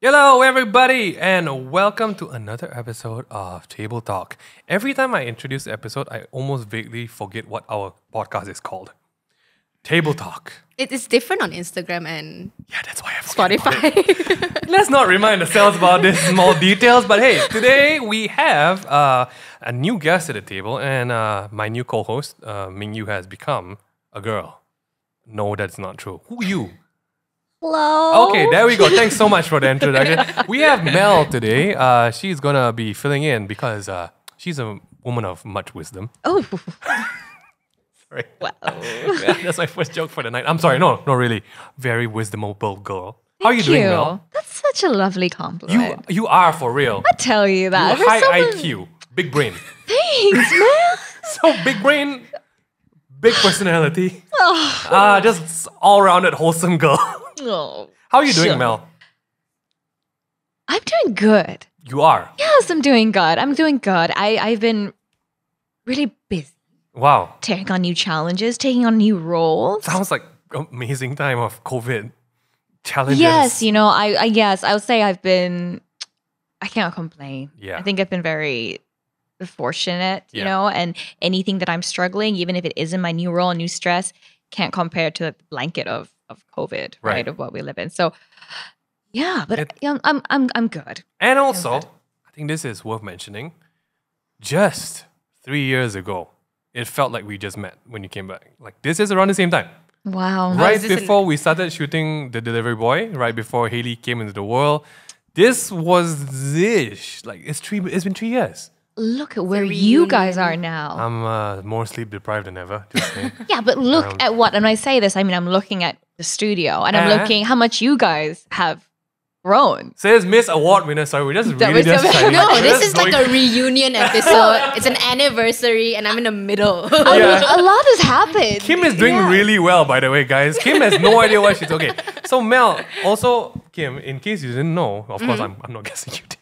Hello everybody and welcome to another episode of Table Talk. Every time I introduce the episode, I almost vaguely forget what our podcast is called. Table Talk. It is different on Instagram and That's why I forget Spotify. Let's not remind ourselves about these small details, but hey, today we have a new guest at the table and my new co-host, Ming Yu, has become a girl. No, that's not true. Who are you? Hello. Okay, there we go. Thanks so much for the introduction. We have Mel today. She's gonna be filling in because she's a woman of much wisdom. Oh. Sorry. Wow. That's my first joke for the night. I'm sorry. No, not really. Very wisdomable girl. How are you doing, Mel? That's such a lovely compliment. You are for real. I tell you that. High IQ, big brain. Thanks, man. So big brain, big personality. Oh. Just all-rounded wholesome girl. Oh. How are you doing, Mel? I'm doing good. You are. Yes, I'm doing good. I've been really busy. Wow. Taking on new challenges, taking on new roles. Sounds like amazing time of COVID challenges. Yes, I would say I can't complain. Yeah. I think I've been very fortunate, you know, and anything that I'm struggling, even if it isn't my new role and new stress, can't compare to the blanket of COVID, right? Of what we live in. So yeah, but I'm good. And also, I think this is worth mentioning. Just 3 years ago, it felt like we just met when you came back. Like this is around the same time. Wow. Right before we started shooting The Delivery Boy, right before Haley came into the world. This was this. Like it's been 3 years. Look at where you guys are now. I'm more sleep deprived than ever. Just saying. Yeah, but look at what, and I say this, I mean, I'm looking at the studio and I'm looking how much you guys have grown. Says Miss Award winner. Sorry, we're just really just shining. No, this is like a reunion episode. It's an anniversary and I'm in the middle. A lot has happened. Kim is doing really well, by the way, guys. Kim has no idea what she's okay. So Mel, also Kim, in case you didn't know, of course I'm not guessing you did.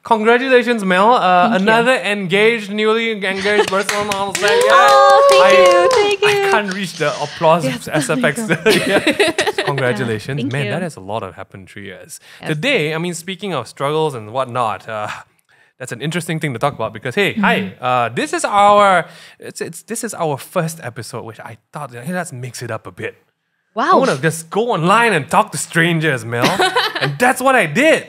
Congratulations, Mel. Another newly engaged person on set. Oh, thank you. I can't reach the applause SFX. Congratulations. Thank Man, you. that has a lot of happened in 3 years. Yes. Today, I mean, speaking of struggles and whatnot, that's an interesting thing to talk about because, hey, hi, this is our first episode, which I thought, hey, let's mix it up a bit. Wow. I want to just go online and talk to strangers, Mel. And that's what I did.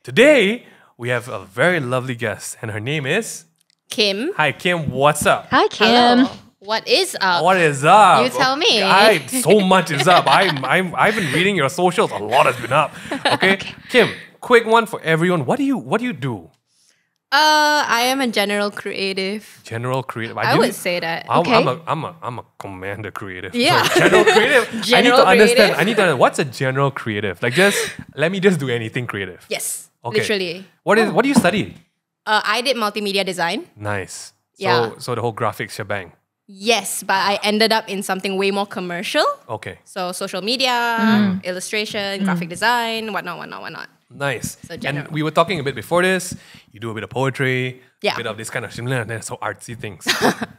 Today, we have a very lovely guest, and her name is Kim. Hi, Kim. What's up? Hi, Kim. Hello. What is up? What is up? You tell me. So much is up. I've been reading your socials. A lot has been up. Okay, Kim. Quick one for everyone. What do you do? I am a general creative. General creative. I would say that. I'm a commander creative. Yeah. So general creative. I need to General understand. creative. What's a general creative. Like let me just do anything creative. Yes. Okay. Literally. What do you study? I did multimedia design. Nice. Yeah. So the whole graphics shebang. Yes, but I ended up in something way more commercial. Okay. So social media, illustration, graphic design, whatnot. Nice. So and we were talking a bit before this. You do a bit of poetry, Yeah. a bit of this kind of similar, so artsy things.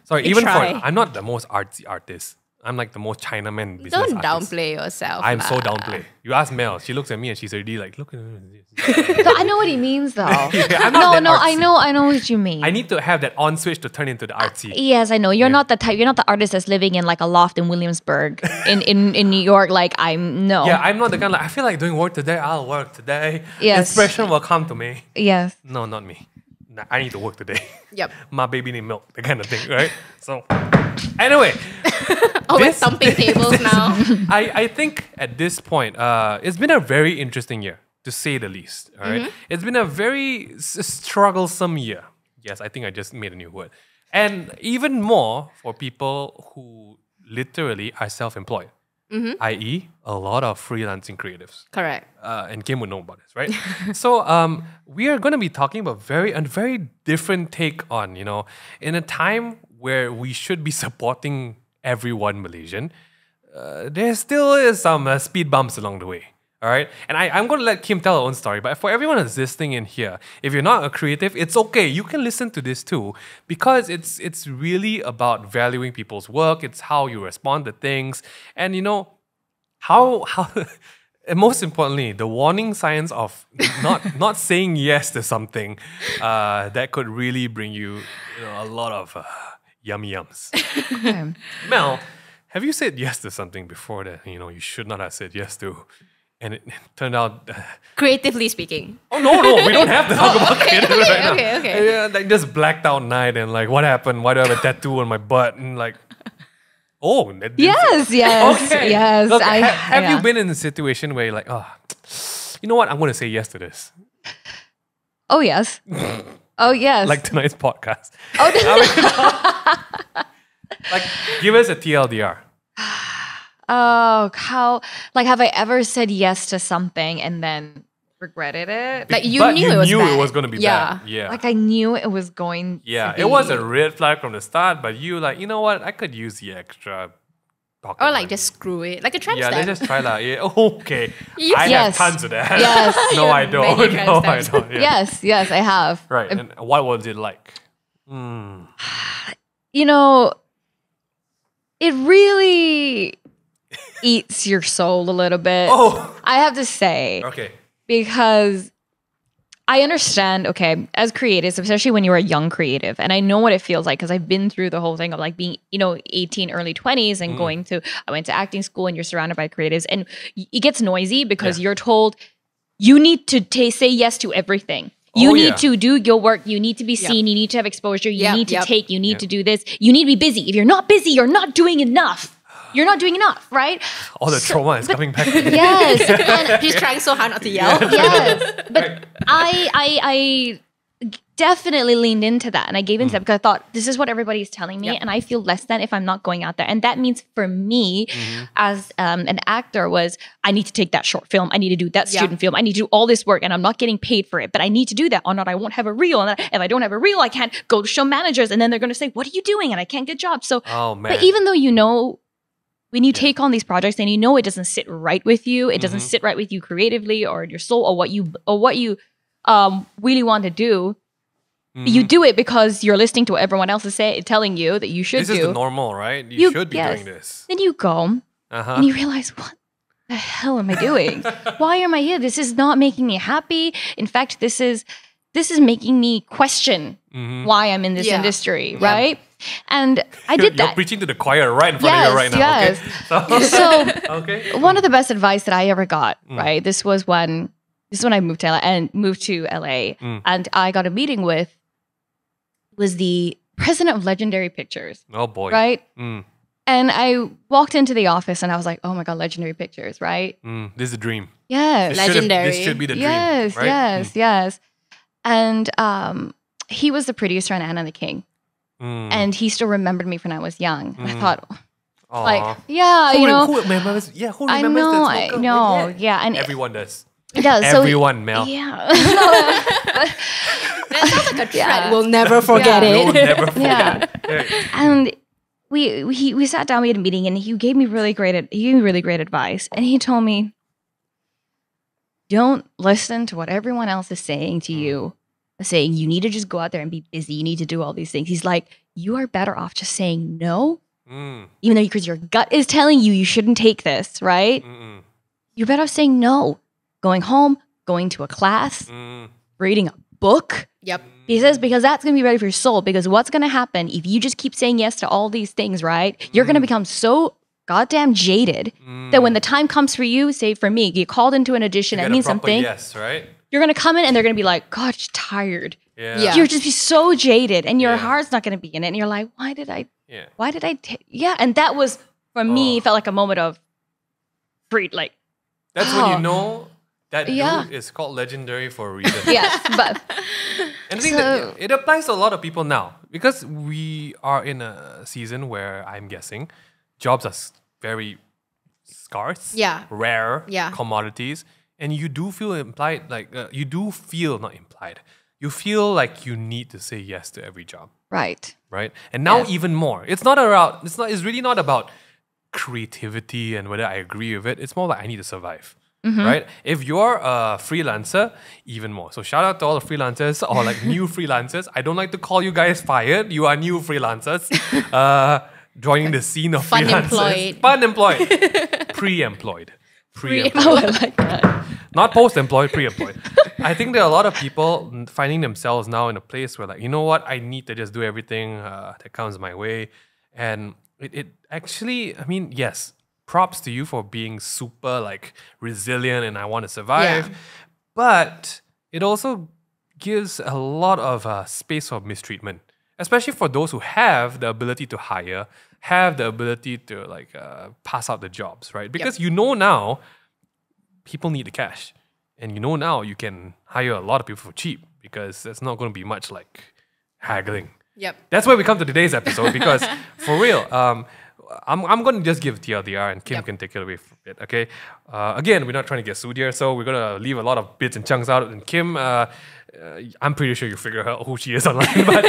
Sorry, We try. I'm not the most artsy artist. I'm like the most Chinaman business Don't artist. downplay yourself. I'm so downplay. You ask Mel, she looks at me and she's already like, look at this. No, I know what he means though. I'm not that I artsy. know what you mean. I need to have that on switch to turn into the artsy. Yes, I know. You're not the type. You're not the artist that's living in like a loft in Williamsburg, in New York. Like no. Yeah, I'm not the kind like I feel like doing work today. I'll work today. Yes. Inspiration will come to me. Yes. No, not me. Nah, I need to work today. Yep. My baby need milk, that kind of thing, right? So, anyway. We're thumping tables now. I think at this point, it's been a very interesting year, to say the least. All right, It's been a very strugglesome year. Yes, I think I just made a new word. And even more for people who literally are self-employed, i.e., a lot of freelancing creatives. Correct. And Kim would know about this, right? So we are going to be talking about a very different take on, in a time where we should be supporting everyone Malaysian, there still is some speed bumps along the way. All right. And I'm going to let Kim tell her own story. But for everyone that's listening in here, if you're not a creative, it's okay. You can listen to this too, because it's really about valuing people's work. It's how you respond to things. And you know, how and most importantly, the warning signs of not saying yes to something that could really bring you, a lot of yummy yums. Okay. Mel, have you said yes to something before that you should not have said yes to, and it turned out? Creatively speaking. Oh no, we don't have to talk about creative right now. Okay. Yeah, like just blacked out night and like what happened? Why do I have a tattoo on my butt? And like, oh, Yes. Yes. Look, have you been in a situation where you're like, oh, you know what? I'm going to say yes to this. Oh yes. Oh yes. Like tonight's podcast. Oh. Like, give us a TLDR. Oh, have I ever said yes to something and then regretted it? Like But knew it was bad. it was going to be Yeah. bad. Yeah. Like I knew it was going. Yeah, to be. it was a red flag from the start, but you like, you know what? I could use the extra pocket Or money. like just screw it. Like a tramp Yeah, stamp. let's just try that. Yeah, okay. You- I have Yes. tons of that. Yes. No, I Many don't. tramp No, I stamps. don't. Yeah. Yes, I have. Right. And what was it like? You know, it really eats your soul a little bit. Oh. I have to say, Okay. because I understand, okay, as creatives, especially when you're a young creative, and I know what it feels like because I've been through the whole thing of like being, 18, early 20s and I went to acting school and you're surrounded by creatives and it gets noisy because you're told you need to say yes to everything. You need to do your work. You need to be seen. You need to have exposure. You need to take. You need to do this. You need to be busy. If you're not busy, you're not doing enough. You're not doing enough, right? All the trauma is coming back. Yes. And He's trying so hard not to yell. yes. But I definitely leaned into that and I gave into that because I thought this is what everybody's telling me and I feel less than if I'm not going out there. And that means for me as an actor was I need to take that short film. I need to do that student film. I need to do all this work and I'm not getting paid for it, but I need to do that or not I won't have a reel. And if I don't have a reel, I can't go to show managers and then they're going to say, what are you doing? And I can't get jobs. So, Oh, man. but even though when you take on these projects and it doesn't sit right with you, it doesn't sit right with you creatively or in your soul or what you really want to do, you do it because you're listening to what everyone else is telling you that you should This do. is the normal, right? You should be doing this. Then you go and you realize, what the hell am I doing? Why am I here? This is not making me happy. In fact, this is making me question why I'm in this industry, right? And I did You're that. preaching to the choir right in front of you right now. Yes. Okay? So Okay. one of the best advice that I ever got, right? This is when I moved to LA and I got a meeting was the president of Legendary Pictures, Oh boy. right? Mm, And I walked into the office and I was like, oh my God, Legendary Pictures, right? this is a dream. Yes. This should be the dream. Yes, right? yes. And he was the producer on Anne and the King. And he still remembered me when I was young. And I thought, Aw. like, yeah, Who remembers? Yeah, who I remembers know, that I smoker? know, yeah. And Everyone does. it does. So Everyone, Mel. yeah. That sounds like a threat. Yeah. We'll never forget We will it. never forget. Yeah. And we sat down, we had a meeting, and he gave me really great advice. And he told me, don't listen to what everyone else is saying to you, saying you need to just go out there and be busy. You need to do all these things. He's like, you are better off just saying no, even though because your gut is telling you shouldn't take this, right? You're better off saying no, going home, going to a class, reading a book. Yep. He says, because that's going to be ready for your soul. Because what's going to happen if you just keep saying yes to all these things, right? You're going to become so goddamn jaded that when the time comes for you, say for me, get called into an audition, that means something. Yes, right? You're going to come in and they're going to be like, God, you're tired. Yeah. You're just be so jaded and your heart's not going to be in it. And you're like, why did I? And that was, for me, felt like a moment of free, like. That's when you know that dude is called legendary for a reason. Yes, but. And I think that it applies to a lot of people now because we are in a season where I'm guessing jobs are very scarce, rare commodities, and you do feel implied, like not implied. You feel like you need to say yes to every job, Right. right? And now even more. It's really not about creativity and whether I agree with it. It's more like I need to survive. right? If you're a freelancer, even more. So shout out to all the freelancers or like new freelancers. I don't like to call you guys fired. You are new freelancers. Joining the scene of freelancers. Unemployed. Pre-employed. Oh, I like that. Not post-employed, pre-employed. I think there are a lot of people finding themselves now in a place where like, you know what, I need to just do everything that comes my way. And it actually, I mean, yes, props to you for being super like resilient and I want to survive. Yeah. But it also gives a lot of space for mistreatment, especially for those who have the ability to hire, have the ability to like pass out the jobs, right? Because you know now people need the cash. And you know now you can hire a lot of people for cheap because there's not going to be much like haggling. Yep. That's why we come to today's episode because for real, I'm going to just give TLDR and Kim can take it away from it, okay? Again, we're not trying to get sued here, so we're going to leave a lot of bits and chunks out. And Kim, I'm pretty sure you figure out who she is online. But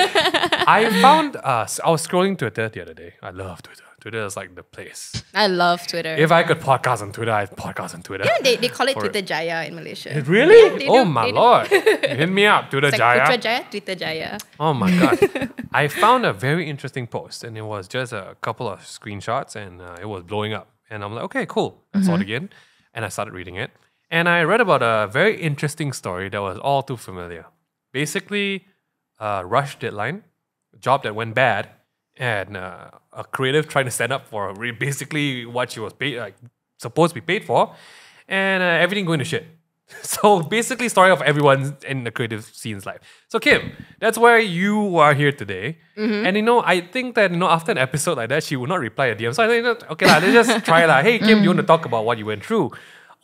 I found, I was scrolling Twitter the other day. I love Twitter. Twitter is like the place. I love Twitter. If I could podcast on Twitter, I'd podcast on Twitter. Yeah, they call it Twitter Jaya in Malaysia. Really? Yeah, they Oh do, my they do. lord. Hit me up, Twitter It's like Jaya. Putra Jaya, Twitter Jaya. Oh my god. I found a very interesting post and it was just a couple of screenshots and it was blowing up. And I'm like, okay, cool. I saw it again and I started reading it. And I read about a very interesting story that was all too familiar. Basically, rush deadline, a job that went bad, and a creative trying to stand up for basically what she was paid, like supposed to be paid for, and everything going to shit. So basically, story of everyone in the creative scene's life. So Kim, that's where you are here today. And you know, I think that after an episode like that, she would not reply a DM. So I think, okay, let's just try lah. Hey Kim, do you want to talk about what you went through?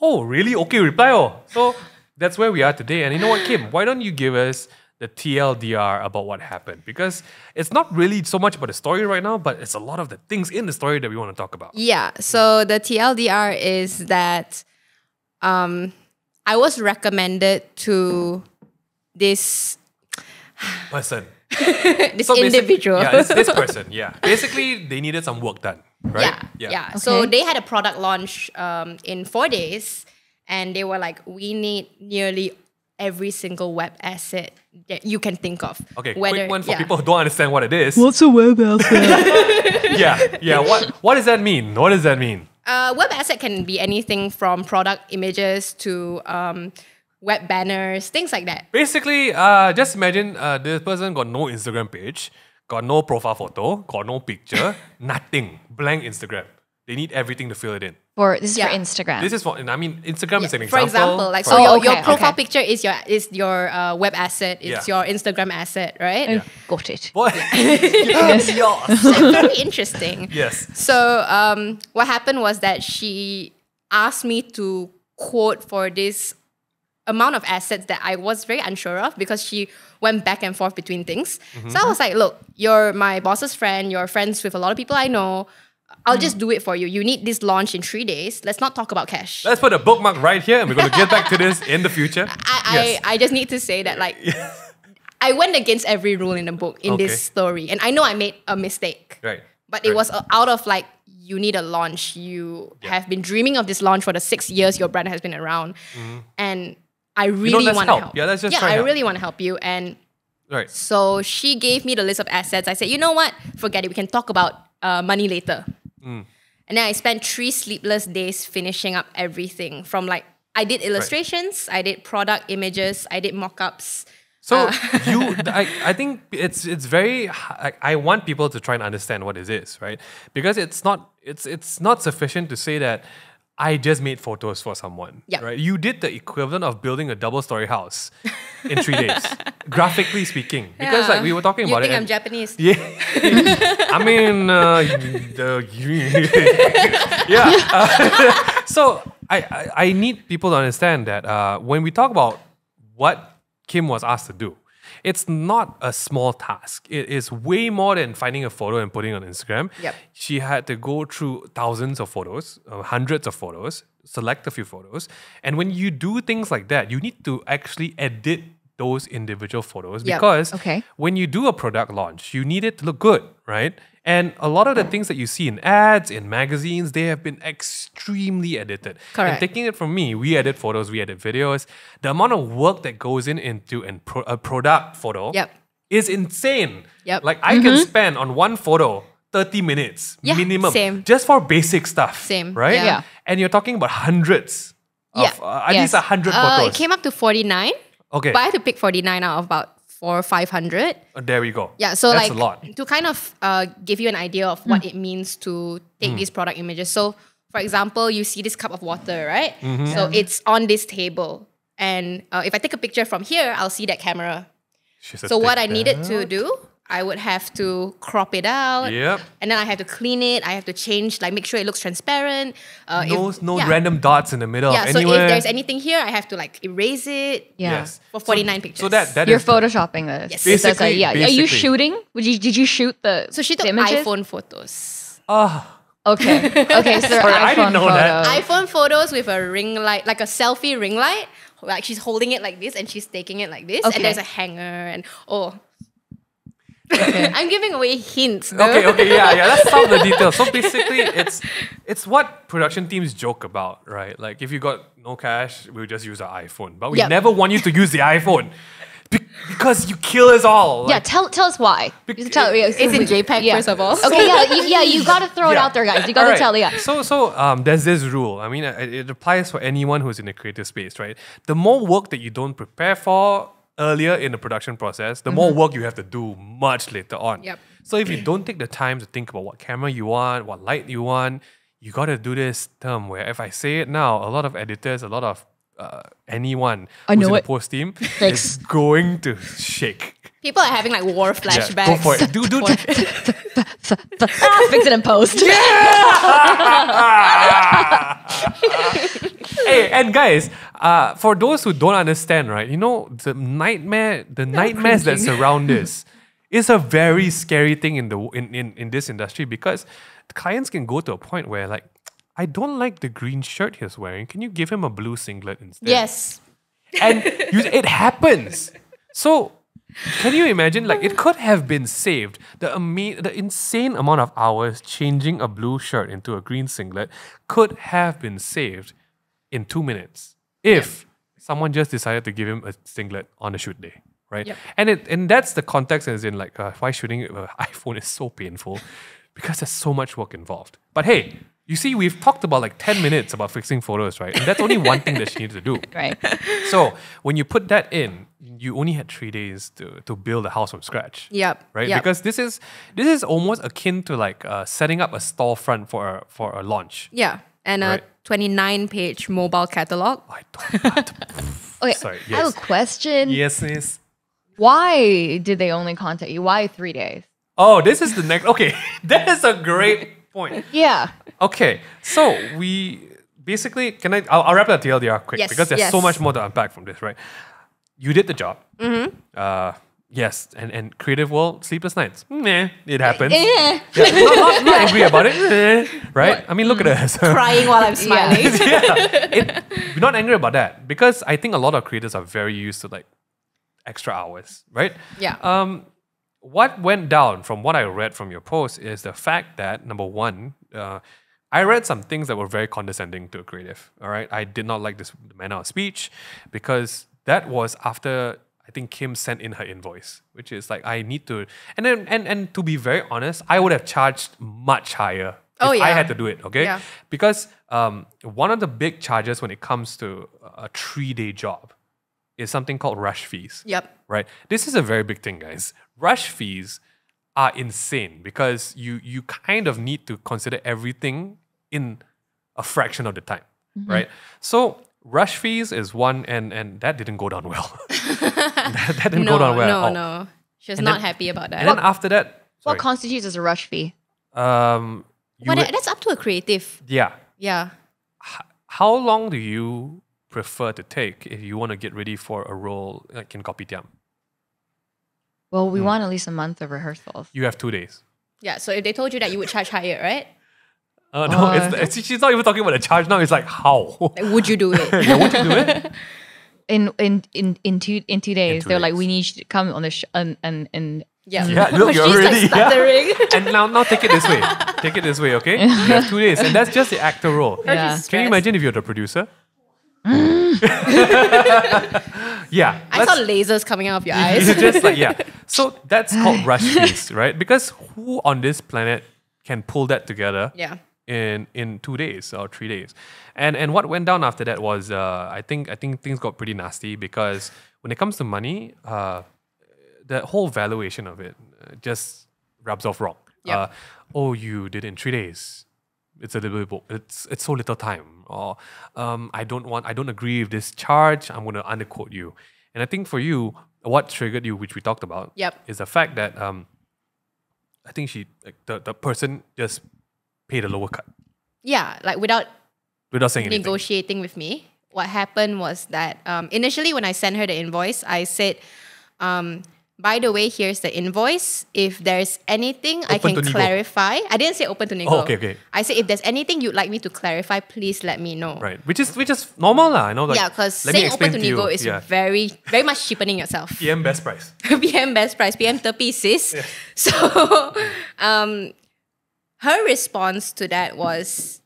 Oh, really? Okay, reply. Oh, so that's where we are today. And you know what, Kim? Why don't you give us the TLDR about what happened? Because it's not really so much about the story right now, but it's a lot of the things in the story that we want to talk about. Yeah, so the TLDR is that I was recommended to this Person. this So basic- individual. Yeah, this person. Yeah. Basically, they needed some work done, right? Yeah. So they had a product launch in 4 days, and they were like, we need nearly every single web asset that you can think of. Okay, quick one for people who Yeah. don't understand what it is. What's a web asset? Yeah. What does that mean? What does that mean? Web asset can be anything from product images to web banners, things like that. Basically, just imagine this person got no Instagram page, got no profile photo, got no picture, nothing. Blank Instagram. They need everything to fill it in. This is for Instagram. This is for, I mean, Instagram is an For example. example, like for- so your okay, profile okay. picture is your web asset, it's your Instagram asset, right? Got it. What? Very interesting. Yes. So what happened was that she asked me to quote for this amount of assets that I was very unsure of because she went back and forth between things. So I was like, look, you're my boss's friend, you're friends with a lot of people I know. I'll just do it for you. You need this launch in 3 days. Let's not talk about cash. Let's put a bookmark right here and we're going to get back to this in the future. I just need to say that like I went against every rule in the book in this story. And I know I made a mistake. Right. But it was out of like, you need a launch. You have been dreaming of this launch for the 6 years your brand has been around. And I really let's want to help. help. Yeah, let's just Yeah, try I help. really want to help you. And Right. so she gave me the list of assets. I said, you know what? Forget it. We can talk about money later. And then I spent 3 sleepless days finishing up everything from like, I did illustrations, I did product images, I did mock-ups. So I think it's very. I want people to try and understand what it is, right? Because it's not sufficient to say that I just made photos for someone, Yep. right? You did the equivalent of building a double-story house in 3 days, graphically speaking. Because like we were talking about You it. think I'm Japanese? Yeah, I mean, yeah. So I need people to understand that when we talk about what Kim was asked to do, it's not a small task. It is way more than finding a photo and putting it on Instagram. Yep. She had to go through thousands of photos, hundreds of photos, select a few photos. And when you do things like that, you need to actually edit those individual photos Yep. because Okay. when you do a product launch, you need it to look good, right? And a lot of the things that you see in ads, in magazines, they have been extremely edited. Correct. And taking it from me, we edit photos, we edit videos. The amount of work that goes into a product photo Yep. is insane. Yep. Like I can spend on one photo 30 minutes Yeah, minimum. same. Just for basic stuff. Same, Right? yeah. Yeah. And you're talking about hundreds of, Yeah. at least 100 It photos. came up to 49. Okay. But I had to pick 49 out of about 400 or 500. There we go. Yeah, so that's like a lot. to kind of give you an idea of what it means to take these product images. So for example, you see this cup of water, right? So it's on this table. And if I take a picture from here, I'll see that camera. So what I needed to do, I would have to crop it out. Yep. And then I have to clean it. I have to change, like make sure it looks transparent. No random dots in the middle Yeah, of so anywhere. if there's anything here, I have to like erase it. Yeah. Yes. For 49 pictures. So that You're is photoshopping this. Yes. That's Basically- yeah. Are you basically. shooting? Did you shoot the So she took the images? iPhone photos. Okay. Okay, so they're Sorry, I iPhone didn't know that. photos. iPhone photos with a ring light, like a selfie ring light. Like she's holding it like this and she's taking it like this. Okay. And there's a hanger and I'm giving away hints. Though. Okay, yeah. That's some of the details. So basically, it's what production teams joke about, right? Like if you got no cash, we'll just use our iPhone, but we Yep. never want you to use the iPhone because you kill us all. Yeah, Like, tell us why. Just tell, It's in JPEG, first of all. Okay, you got to throw it Yeah. out there, guys. You got to Alright. tell, yeah. So there's this rule. I mean, it applies for anyone who's in the creative space, right? The more work that you don't prepare for earlier in the production process, the more work you have to do much later on. Yep. So if you don't take the time to think about what camera you want, what light you want, you got to do this term where if I say it now, a lot of editors, a lot of anyone I who's know in the it. post team Thanks. is going to shake. People are having like war Yeah, flashbacks. go for it. Do Fix it in post. Hey, and guys, for those who don't understand, right? You know, the nightmares that surround this is a very scary thing in this industry because clients can go to a point where like, I don't like the green shirt he's wearing. Can you give him a blue singlet instead? Yes. And it happens. So can you imagine? Like it could have been saved. The insane amount of hours changing a blue shirt into a green singlet could have been saved in 2 minutes if someone just decided to give him a singlet on a shoot day, right? Yep. And that's the context as in like why shooting with an iPhone is so painful because there's so much work involved. But hey, you see, we've talked about like 10 minutes about fixing photos, right? And that's only one thing that she needs to do. Right. So when you put that in, you only had 3 days to build a house from scratch. Yep. Right? Yep. Because this is almost akin to like setting up a storefront for a launch. Yeah. And Right. a 29-page mobile catalog. I don't. Okay, Sorry, I have yes. a question. Yes, miss. Why did they only contact you? Why 3 days? Oh, this is the next. Okay, that is a great point. Yeah. Okay, so we basically I'll wrap up the TLDR quick Yes, because there's so yes. much more to unpack from this, right? You did the job. Yes, and creative world, sleepless nights. Meh, it happens. Eh. Yeah, not angry about it, right? I mean, look at us. Crying while I'm smiling. We're not angry about that because I think a lot of creators are very used to like extra hours, right? Yeah. What went down from what I read from your post is the fact that number one, I read some things that were very condescending to a creative. All right, I did not like this manner of speech because that was after I think Kim sent in her invoice, which is like I need to, and then and to be very honest, I would have charged much higher if I had to do it. Okay, Yeah. because one of the big charges when it comes to a 3-day job is something called rush fees. Yep. Right? This is a very big thing, guys. Rush fees are insane because you kind of need to consider everything in a fraction of the time, right? So rush fees is one, and that didn't go down well. that didn't go down well at all. No. She was And not then- happy about that. And then after that, What sorry, constitutes as a rush fee? you That's up to a creative. yeah. Yeah. How long do you prefer to take if you want to get ready for a role like in Kopitiam? Well, we want at least a month of rehearsals. You have 2 days. Yeah. So if they told you that you would charge higher, right? No, she's not even talking about the charge now. It's like how? Like, would you do it? Yeah, would you do it? In 2 days, 2 they're like, days. we need you to come on the and Yeah. Yeah, look, you're She's already like stuttering. And now take it this way. Take it this way, okay? You have 2 days, and that's just the actor role. Yeah. She's Can you stressed. imagine if you're the producer? Yeah. I saw lasers coming out of your eyes. It's just like, yeah. So that's called rush fees, right? Because who on this planet can pull that together Yeah. in 2 days or 3 days? And what went down after that was I think things got pretty nasty because when it comes to money, the whole valuation of it just rubs off wrong. Yep. Oh, you did it in 3 days. It's a little bit. It's so little time. Or I don't agree with this charge. I'm going to underquote you. And I think for you, what triggered you, which we talked about, Yep. is the fact that I think the person just paid a lower cut Yeah, like without saying anything. negotiating with me. What happened was that initially when I sent her the invoice, I said, by the way, here's the invoice. If there's anything I Open can to nego. clarify. I didn't say open to nego. Oh, okay. I said, if there's anything you'd like me to clarify, please let me know. Right, which is normal lah. I know. Like, Yeah, because let me saying explain open to nego you. is Yeah. very, very much cheapening yourself. PM best price. PM best price, PM 30 sis. Yeah. So her response to that was,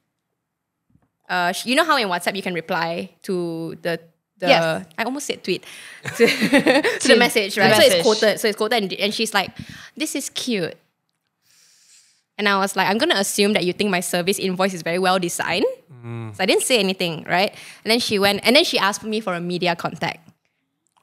you know how in WhatsApp you can reply to the Yes. I almost said tweet to the message, right? message. So it's quoted, and she's like, "This is cute." And I was like, I'm gonna assume that you think my service invoice is very well designed. So I didn't say anything, right? And then she went, and then she asked me for a media contact.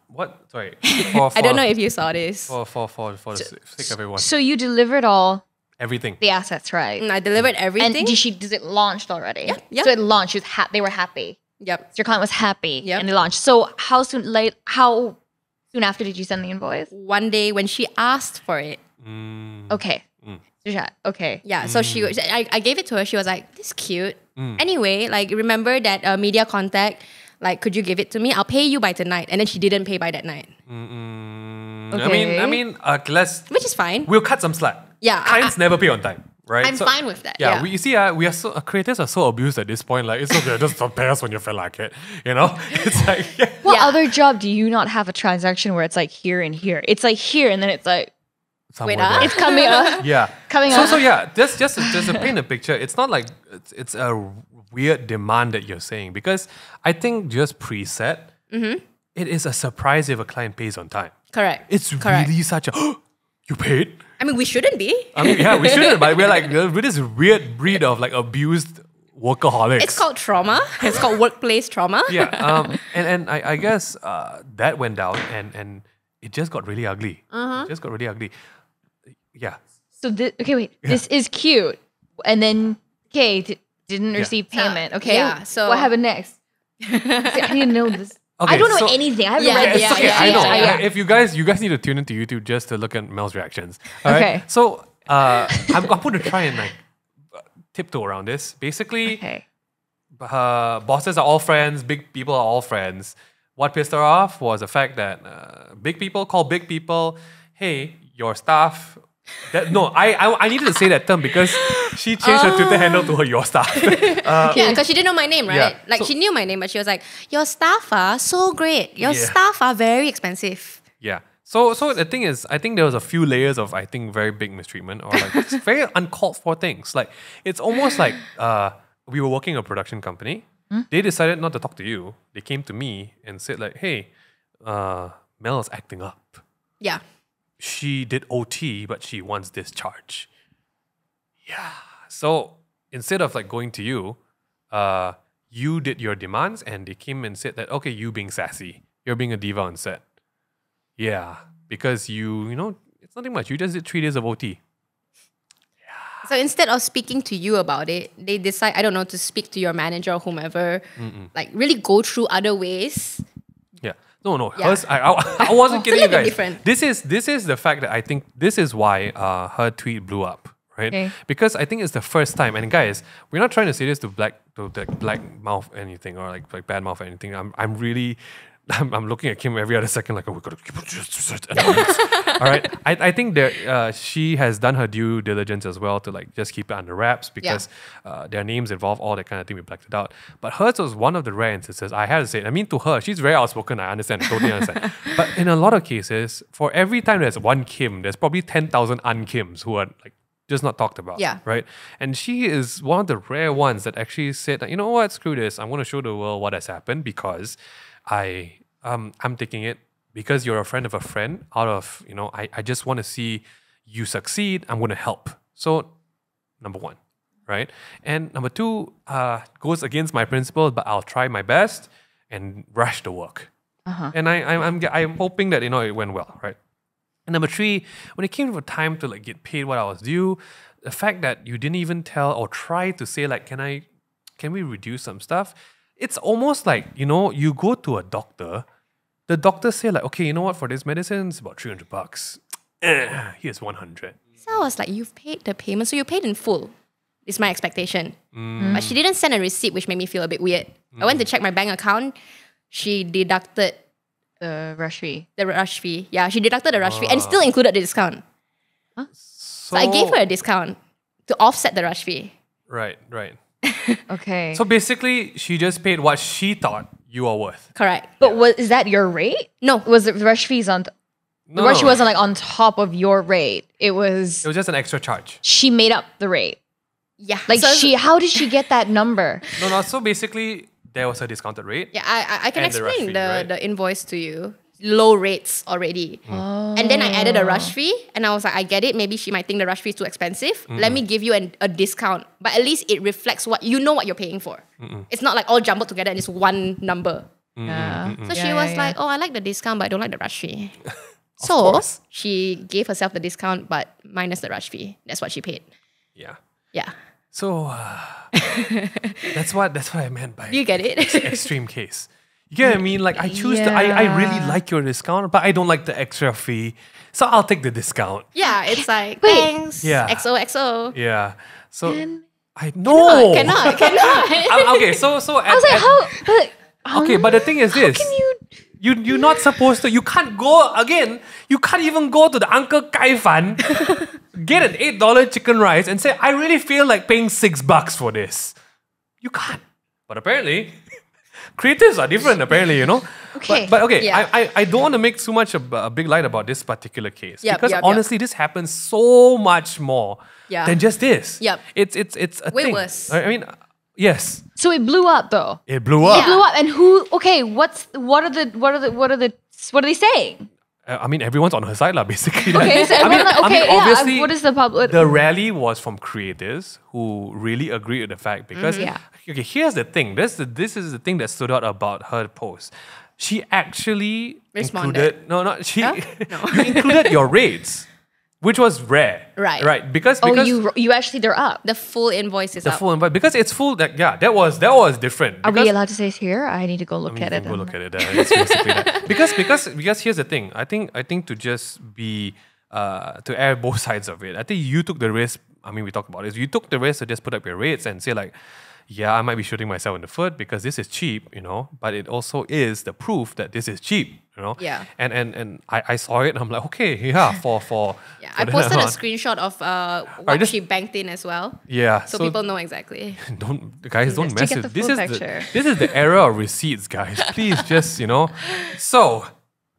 What? Sorry. I don't know if you saw this. For the sake of everyone. So you delivered all Everything. the assets, right? I delivered everything. And does it launched already? Yeah. So it launched. They were happy. Yep. Your client was happy. Yep. And they launched. So how soon after did you send the invoice? One day when she asked for it, Okay. Okay. yeah. So I gave it to her. She was like, "This is cute." Anyway, like remember that media contact. Like, could you give it to me? I'll pay you by tonight. And then she didn't pay by that night, Okay. I mean, let's. which is fine. We'll cut some slack. Yeah, Clients never pay on time, right? I'm fine with that. Yeah, Yeah. we see. We are so creators are so abused at this point. Like, it's okay, just don't pay us when you feel like it. You know, it's like What Yeah. other job do you not have a transaction where it's like here and here? It's like here and then it's like somewhere Wait, there. it's coming up. Yeah. Coming so up. so yeah, just to paint a picture, it's not like it's a weird demand that you're saying because I think just preset, it is a surprise if a client pays on time. Correct. It's Correct. really such a you paid. I mean, we shouldn't be. I mean, yeah, we shouldn't, but we're like with this weird breed of like abused workaholics. It's called trauma. It's called workplace trauma. Yeah, and I guess that went down and it just got really ugly. It just got really ugly. Yeah. So this is cute. And then didn't receive payment. Okay. yeah, so- what happened next? See, I didn't know this. Okay, I don't know so- anything. I haven't Yeah, read It's this. okay, yeah, I know. yeah. If you guys need to tune into YouTube just to look at Mel's reactions. All right? Okay. So I'm going to try and like tiptoe around this. Basically, Okay. bosses are all friends. Big people are all friends. What pissed her off was the fact that big people call big people, hey, your staff. I needed to say that term because she changed her Twitter handle to her your staff. Yeah, because she didn't know my name, right? Yeah, Like so- she knew my name, but she was like, "Your staff are so great. Your Yeah. staff are very expensive." Yeah. So the thing is, I think there was a few layers of very big mistreatment or like it's very uncalled for things. Like it's almost like we were working a production company. They decided not to talk to you. They came to me and said like, "Hey, Mel is acting up. Yeah. She did OT, but she wants discharge." Yeah. So instead of like going to you, you did your demands, and they came and said that okay, you being sassy, you're being a diva on set. Yeah, because you know, it's nothing much. You just did 3 days of OT. So instead of speaking to you about it, they decide, I don't know, to speak to your manager or whomever, like really go through other ways. Yeah. No. Yeah. Hers, I wasn't kidding a you little guys. bit different. This is the fact that I think this is why her tweet blew up, right? Okay. Because I think it's the first time. And guys, we're not trying to say this to black mouth anything or like bad mouth anything. I'm really I'm looking at Kim every other second, like, oh, we gotta keep it. All right. I think that she has done her due diligence as well to like just keep it under wraps because their names involve all that kind of thing we blacked it out. But hers was one of the rare instances. I have to say, I mean, to her, she's very outspoken. I understand, totally understand. But in a lot of cases, for every time there's one Kim, there's probably 10,000 un-Kims who are like just not talked about. Yeah. Right. And she is one of the rare ones that actually said, you know what, screw this. I'm going to show the world what has happened because I'm taking it because you're a friend of a friend out of, I just want to see you succeed. I'm going to help. So, number one, right? And number two, goes against my principles, but I'll try my best and rush the work. And I'm hoping that, it went well, right? And number three, when it came to time to like get paid what I was due, the fact that you didn't even tell or try to say like, can we reduce some stuff? It's almost like, you go to a doctor, the doctor say like, okay, you know what, for this medicine, it's about $300. Here's 100. So I was like, you've paid the payment, so you paid in full. Is my expectation. But she didn't send a receipt, which made me feel a bit weird. I went to check my bank account. She deducted The rush fee. the rush fee. Yeah, she deducted the rush fee and still included the discount. So I gave her a discount to offset the rush fee. Right. Okay. So basically, she just paid what she thought you are worth. Correct. But is that your rate? No. Was the rush fees on... The rush fee wasn't like on top of your rate. It was just an extra charge. she made up the rate. Yeah. Like so, how did she get that number? No. So basically, there was a discounted rate. Yeah, I can And the rush explain fee, the right? invoice to you. Low rates already. And then I added a rush fee and I was like, I get it. Maybe she might think the rush fee is too expensive. Let me give you a discount. But at least it reflects what you're paying for. It's not like all jumbled together and it's one number. Yeah. So she was like, oh, I like the discount, but I don't like the rush fee. So course. she gave herself the discount, but minus the rush fee. That's what she paid. Yeah. Yeah. So that's what I meant by You get it? extreme case. You get what I mean? Like I choose I really like your discount, but I don't like the extra fee. So I'll take the discount. Yeah, it's like, Wait. thanks. Yeah. XOXO. Yeah. So I know. Cannot. Okay, so I was like, how? okay, but the thing is this. Can you? You're not supposed to. You can't go again. You can't even go to the Uncle Kai Fan, get an $8 chicken rice, and say, "I really feel like paying $6 for this." You can't. But apparently, creatives are different. Apparently, Okay. But okay, Yeah. I don't want to make too much of a big light about this particular case because Yep. honestly, this happens so much more Yeah. than just this. Yep. It's a Way thing. worse. I mean, yes, So it blew up though. it blew up. It blew up, and who? Okay, what are they saying? I mean, everyone's on her side, lah. Basically. Okay, so everyone, obviously, what is the public? the rally was from creators who really agreed with the fact because Yeah. okay, here's the thing. This is the thing that stood out about her post. She actually Responded. included she Huh? you included your rates, which was rare. Right. Because you actually they're up. The full invoice is the up. full invite because it's full that was different. Are we Because- allowed to say it's here? I need to go look at you it. can go look at it. It's basically that. Because here's the thing. I think to just be to air both sides of it. I think you took the risk. I mean, we talked about this. You took the risk to just put up your rates and say like, yeah, I might be shooting myself in the foot because this is cheap, but it also is the proof that this is cheap, Yeah. And I saw it and I'm like, okay, yeah, for Yeah, for I that posted a amount. screenshot of what Alright, she banked in as well. Yeah, So people know exactly. don't mess get with the this. full Is picture. this is the era of receipts, guys. Please just So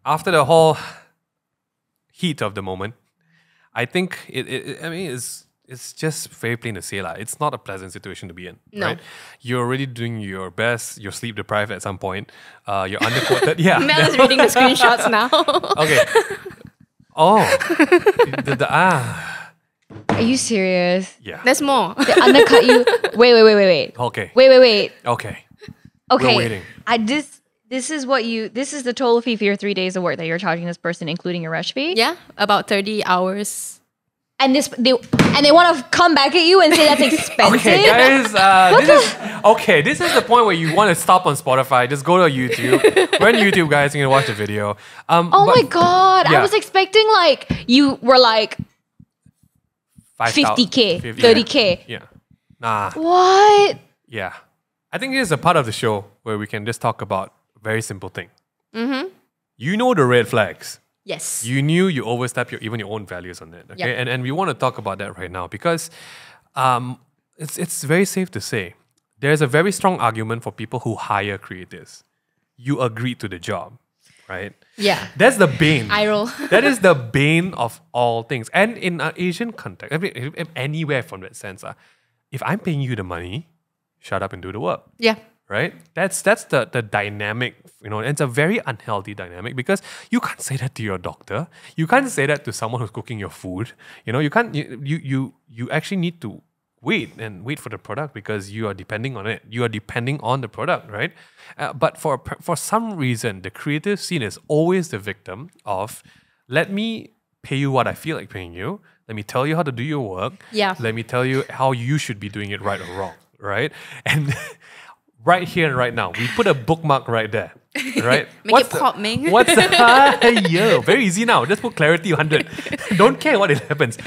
after the whole heat of the moment, I think it's just very plain to say it's not a pleasant situation to be in. No. Right? You're already doing your best. You're sleep deprived at some point. You're underquoted. Yeah. Mel is reading the screenshots now. Okay. Oh. Are you serious? Yeah. There's more. They undercut you. Wait. Okay. Wait. Okay. Okay. We're waiting. This is the total fee for your 3 days of work that you're charging this person, including your rush fee. Yeah, about 30 hours. And they want to come back at you and say that's expensive. Okay, guys, this is the point where you want to stop on Spotify. Just go to YouTube. We're on YouTube, guys. You can watch the video. Oh my god! yeah. I was expecting you were like 50K, 30K. Yeah. Nah. What? Yeah. I think this is a part of the show where we can just talk about a very simple thing. You know the red flags. Yes. You knew you overstepped even your own values on it. Okay, Yep. and we want to talk about that right now because it's very safe to say there's a very strong argument for people who hire creators. You agreed to the job, right? Yeah. That's the bane. Eye roll. That is the bane of all things. And in an Asian context, if anywhere from that sense, if I'm paying you the money, shut up and do the work. Yeah. Right? That's the dynamic, and it's a very unhealthy dynamic because you can't say that to your doctor. You can't say that to someone who's cooking your food. You can't you actually need to wait for the product because you are depending on it. You are depending on the product, right? But for some reason, the creative scene is always the victim of let me pay you what I feel like paying you. Let me tell you how to do your work. Yeah. Let me tell you how you should be doing it right or wrong, right? And right here and right now, we put a bookmark right there, right? Make it pop, Ming. What's the yo? Very easy now. Just put clarity 100. Don't care what it happens.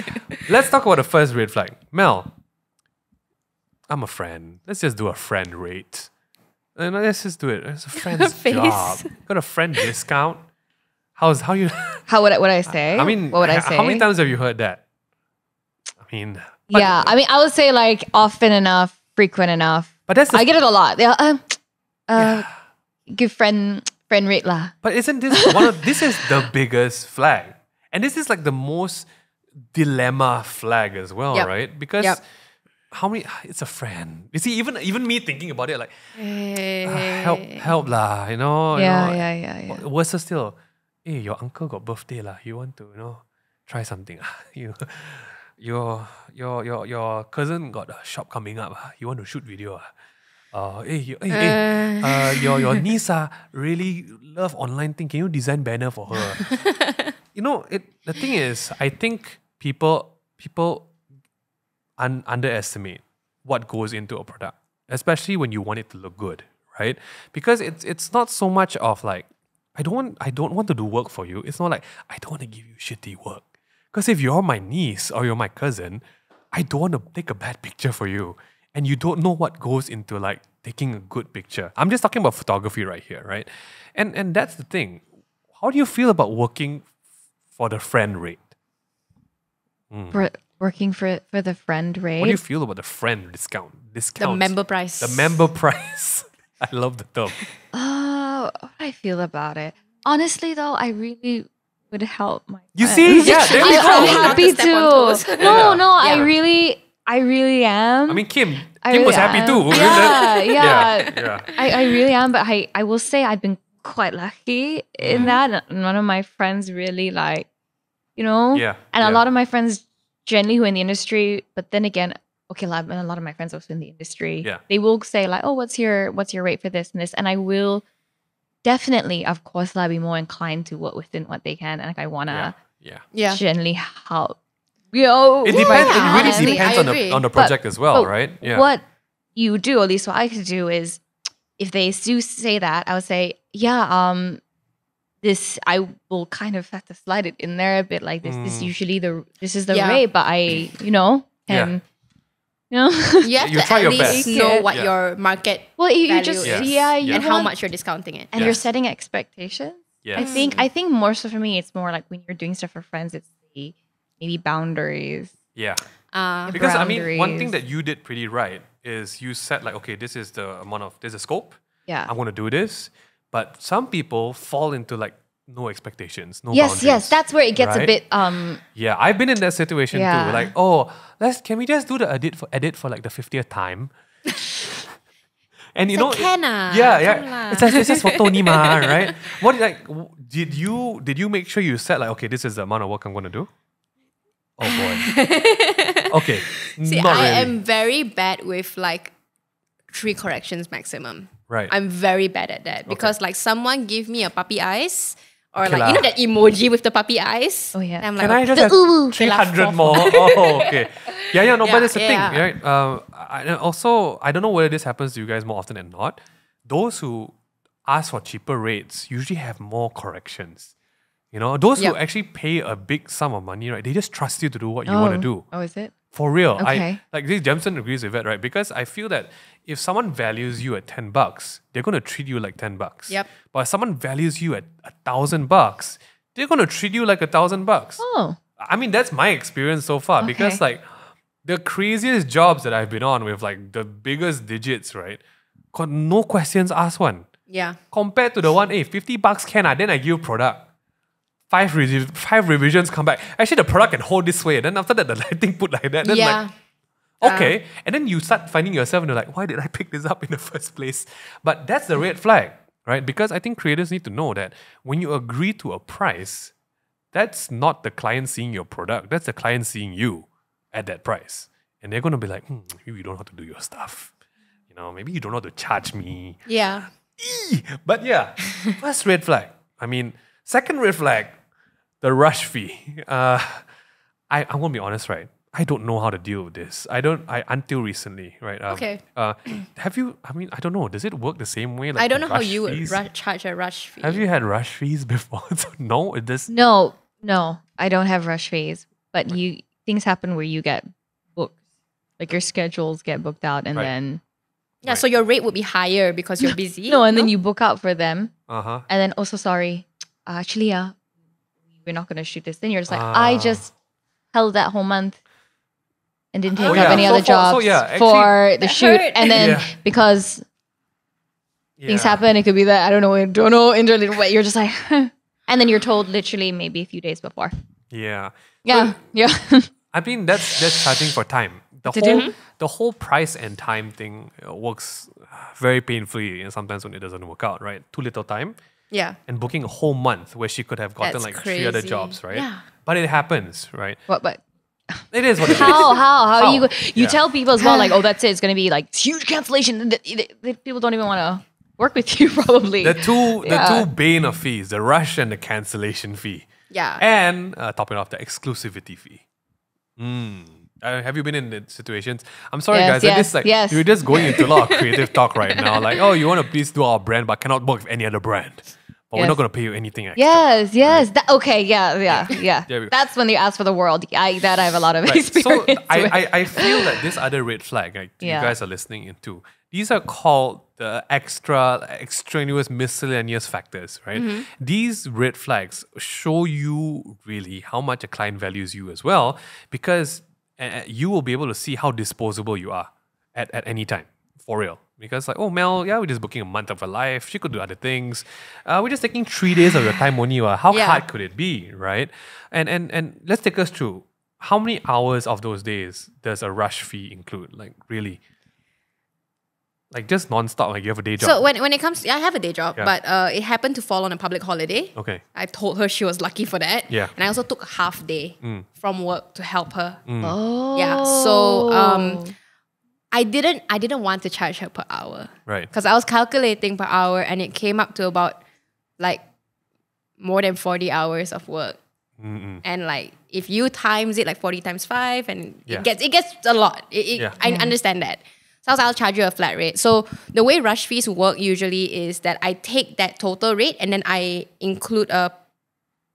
Let's talk about the first red flag. Mel, I'm a friend. Let's just do a friend rate. Let's just do it. It's a friend's Face. job. Got a friend discount. How would I say? I mean, what would I say? How many times have you heard that? I mean, I would say like often enough, frequent enough. But that's I get it a lot. Give friend rate lah. But isn't this this is the biggest flag. And this is like the most dilemma flag as well, Yep. right? Because Yep. how many it's a friend. You see, even me thinking about it like Hey. help lah, Yeah. Worse still, hey, your uncle got birthday lah. You want to, try something. Your cousin got a shop coming up. You want to shoot video. Your niece really love online thing. Can you design banner for her? The thing is, I think people underestimate what goes into a product, especially when you want it to look good, right? Because it's not so much of like I don't want to do work for you. It's not like I don't want to give you shitty work. Because if you're my niece or you're my cousin, I don't want to take a bad picture for you. And you don't know what goes into like taking a good picture. I'm just talking about photography right here, right? And that's the thing. How do you feel about working for the friend rate? For working for the friend rate. What do you feel about the friend discount? The member price. The member price. I love the term. What do I feel about it? Honestly though, I really would help my You friends. see? Yeah, there you I'm go. happy Step on toes. to. Yeah. No, Yeah. I really am. I mean, Kim I was really happy am. too. Yeah. Yeah. I really am, but I will say I've been quite lucky in that. None of my friends really like, Yeah, and yeah. a lot of my friends generally who are in the industry, but then again, okay, a lot of my friends also in the industry, Yeah. they will say like, oh, what's your rate for this and this? And I will definitely, of course, be more inclined to work within what they can. And like I want to Yeah. generally help. It depends. It honestly, really depends I on agree. the project as well, But right? Yeah. What you do, at least what I could do is, if they do say that, I would say, this I will kind of have to slide it in there a bit like this. This usually this is the Yeah. rate, but I can You have You to try at your least best. know Yeah. what Yeah. your market well you value just is you and how want- much you're discounting it. and Yes. you're setting expectations. Yes. I think more so for me, it's more like when you're doing stuff for friends, it's the maybe boundaries. Yeah. Uh, Because I mean, one boundaries. thing that you did pretty right is you said like, okay, this is the amount of there's a scope. Yeah. I'm gonna do this. But some people fall into like no expectations, no Yes, boundaries. that's where it gets a right? bit Yeah, I've been in that situation Yeah. too. Like, can we just do the edit for like the 50th time? And you know, can ah. yeah, Come yeah. lah. It's just photo ni ma, right? What did you make sure you said like, okay, this is the amount of work I'm gonna do? Oh boy. Okay. See, not I really. am very bad with like 3 corrections maximum. Right. I'm very bad at that because like someone give me a puppy eyes or Okay like you know lah. that emoji with the puppy eyes. Oh, yeah. And I'm Can like, I just the have uwu. 300 Four. more? Oh, okay. Yeah, no, but Yeah, that's the thing, yeah. right? Also, I don't know whether this happens to you guys more often than not. Those who ask for cheaper rates usually have more corrections. Those who Yep. actually pay a big sum of money, right? They just trust you to do what you want to do. Oh, is it? For real. Okay. Like this Jemson agrees with it, right? Because I feel that if someone values you at $10, they're gonna treat you like $10. Yep. But if someone values you at $1,000, they're gonna treat you like $1,000. Oh. I mean, that's my experience so far. Because Okay. like the craziest jobs that I've been on with like the biggest digits, right? Got no questions asked one. Yeah. Compared to the one, hey, $50 can I? Then I give you product. Five revisions come back. Actually, the product can hold this way. Then after that, the lighting put like that. Then Yeah. like, okay. And then you start finding yourself and you're like, why did I pick this up in the first place? But that's the red flag, right? Because I think creators need to know that when you agree to a price, that's not the client seeing your product. That's the client seeing you at that price. And they're going to be like, maybe you don't know how to do your stuff. You know, maybe you don't know how to charge me. Yeah. But yeah, first red flag. I mean, second red flag, the rush fee. I won't be honest, right? I don't know how to deal with this. Until recently, right? Okay. Have you? I mean, I don't know. Does it work the same way? Like I don't know how rush you would fees? charge a rush fee. Have you had rush fees before? No, it does. No, I don't have rush fees. But things happen where you get booked. Like your schedules get booked out and Right. then Yeah, so your rate would be higher because you're busy. and then you book out for them. Uh-huh. And then also sorry, actually we're not gonna shoot this. Then you're just like, I just held that whole month and didn't take Oh, up yeah. any So other for- jobs so yeah, actually- for the That shoot. hurt. And then Yeah. because things Yeah. happen, it could be that I don't know, interleader, but you're just like and then you're told literally maybe a few days before. Yeah. Yeah. Yeah. I mean, that's charging for time. The whole price and time thing works very painfully, and sometimes when it doesn't work out, right? Too little time Yeah. and booking a whole month where she could have gotten That's like 3 other crazy. jobs, right? Yeah. But it happens, right? But It is what it is. how you Yeah. tell people as well, like, oh, that's it, it's gonna be like huge cancellation. People don't even want to work with you probably. The two bane of fees, the rush and the cancellation fee. Yeah. And topping off the exclusivity fee. Have you been in the situations? I'm sorry, Yes, guys. yes, yes. You're just going into a lot of creative talk right now. Like, oh, you want to please do our brand, but cannot work with any other brand. But we're Yes. not going to pay you anything extra. Yes. Okay, yeah. There we go. That's when you ask for the world. I have a lot of Right. experience. So with. I feel that this other red flag, like, Yeah. you guys are listening into, these are called the extraneous miscellaneous factors, right? Mm-hmm. These red flags show you really how much a client values you as well, because you will be able to see how disposable you are at any time, for real. Because like, oh, Mel, yeah, we're just booking a month of her life. She could do other things. We're just taking 3 days of your time only. How Yeah. hard could it be, right? And let's take us through. How many hours of those days does a rush fee include? Like, really? Like, just nonstop, like you have a day job. So when it comes, I have a day job, Yeah. but it happened to fall on a public holiday. Okay. I told her she was lucky for that. Yeah. And I also took a half day from work to help her. Oh. Yeah. So I didn't want to charge her per hour. Right. Because I was calculating per hour and it came up to about like more than 40 hours of work. And like if you times it like 40 times 5 and Yeah. it gets a lot. Yeah. I understand that. So I'll charge you a flat rate. So the way rush fees work usually is that I take that total rate and then I include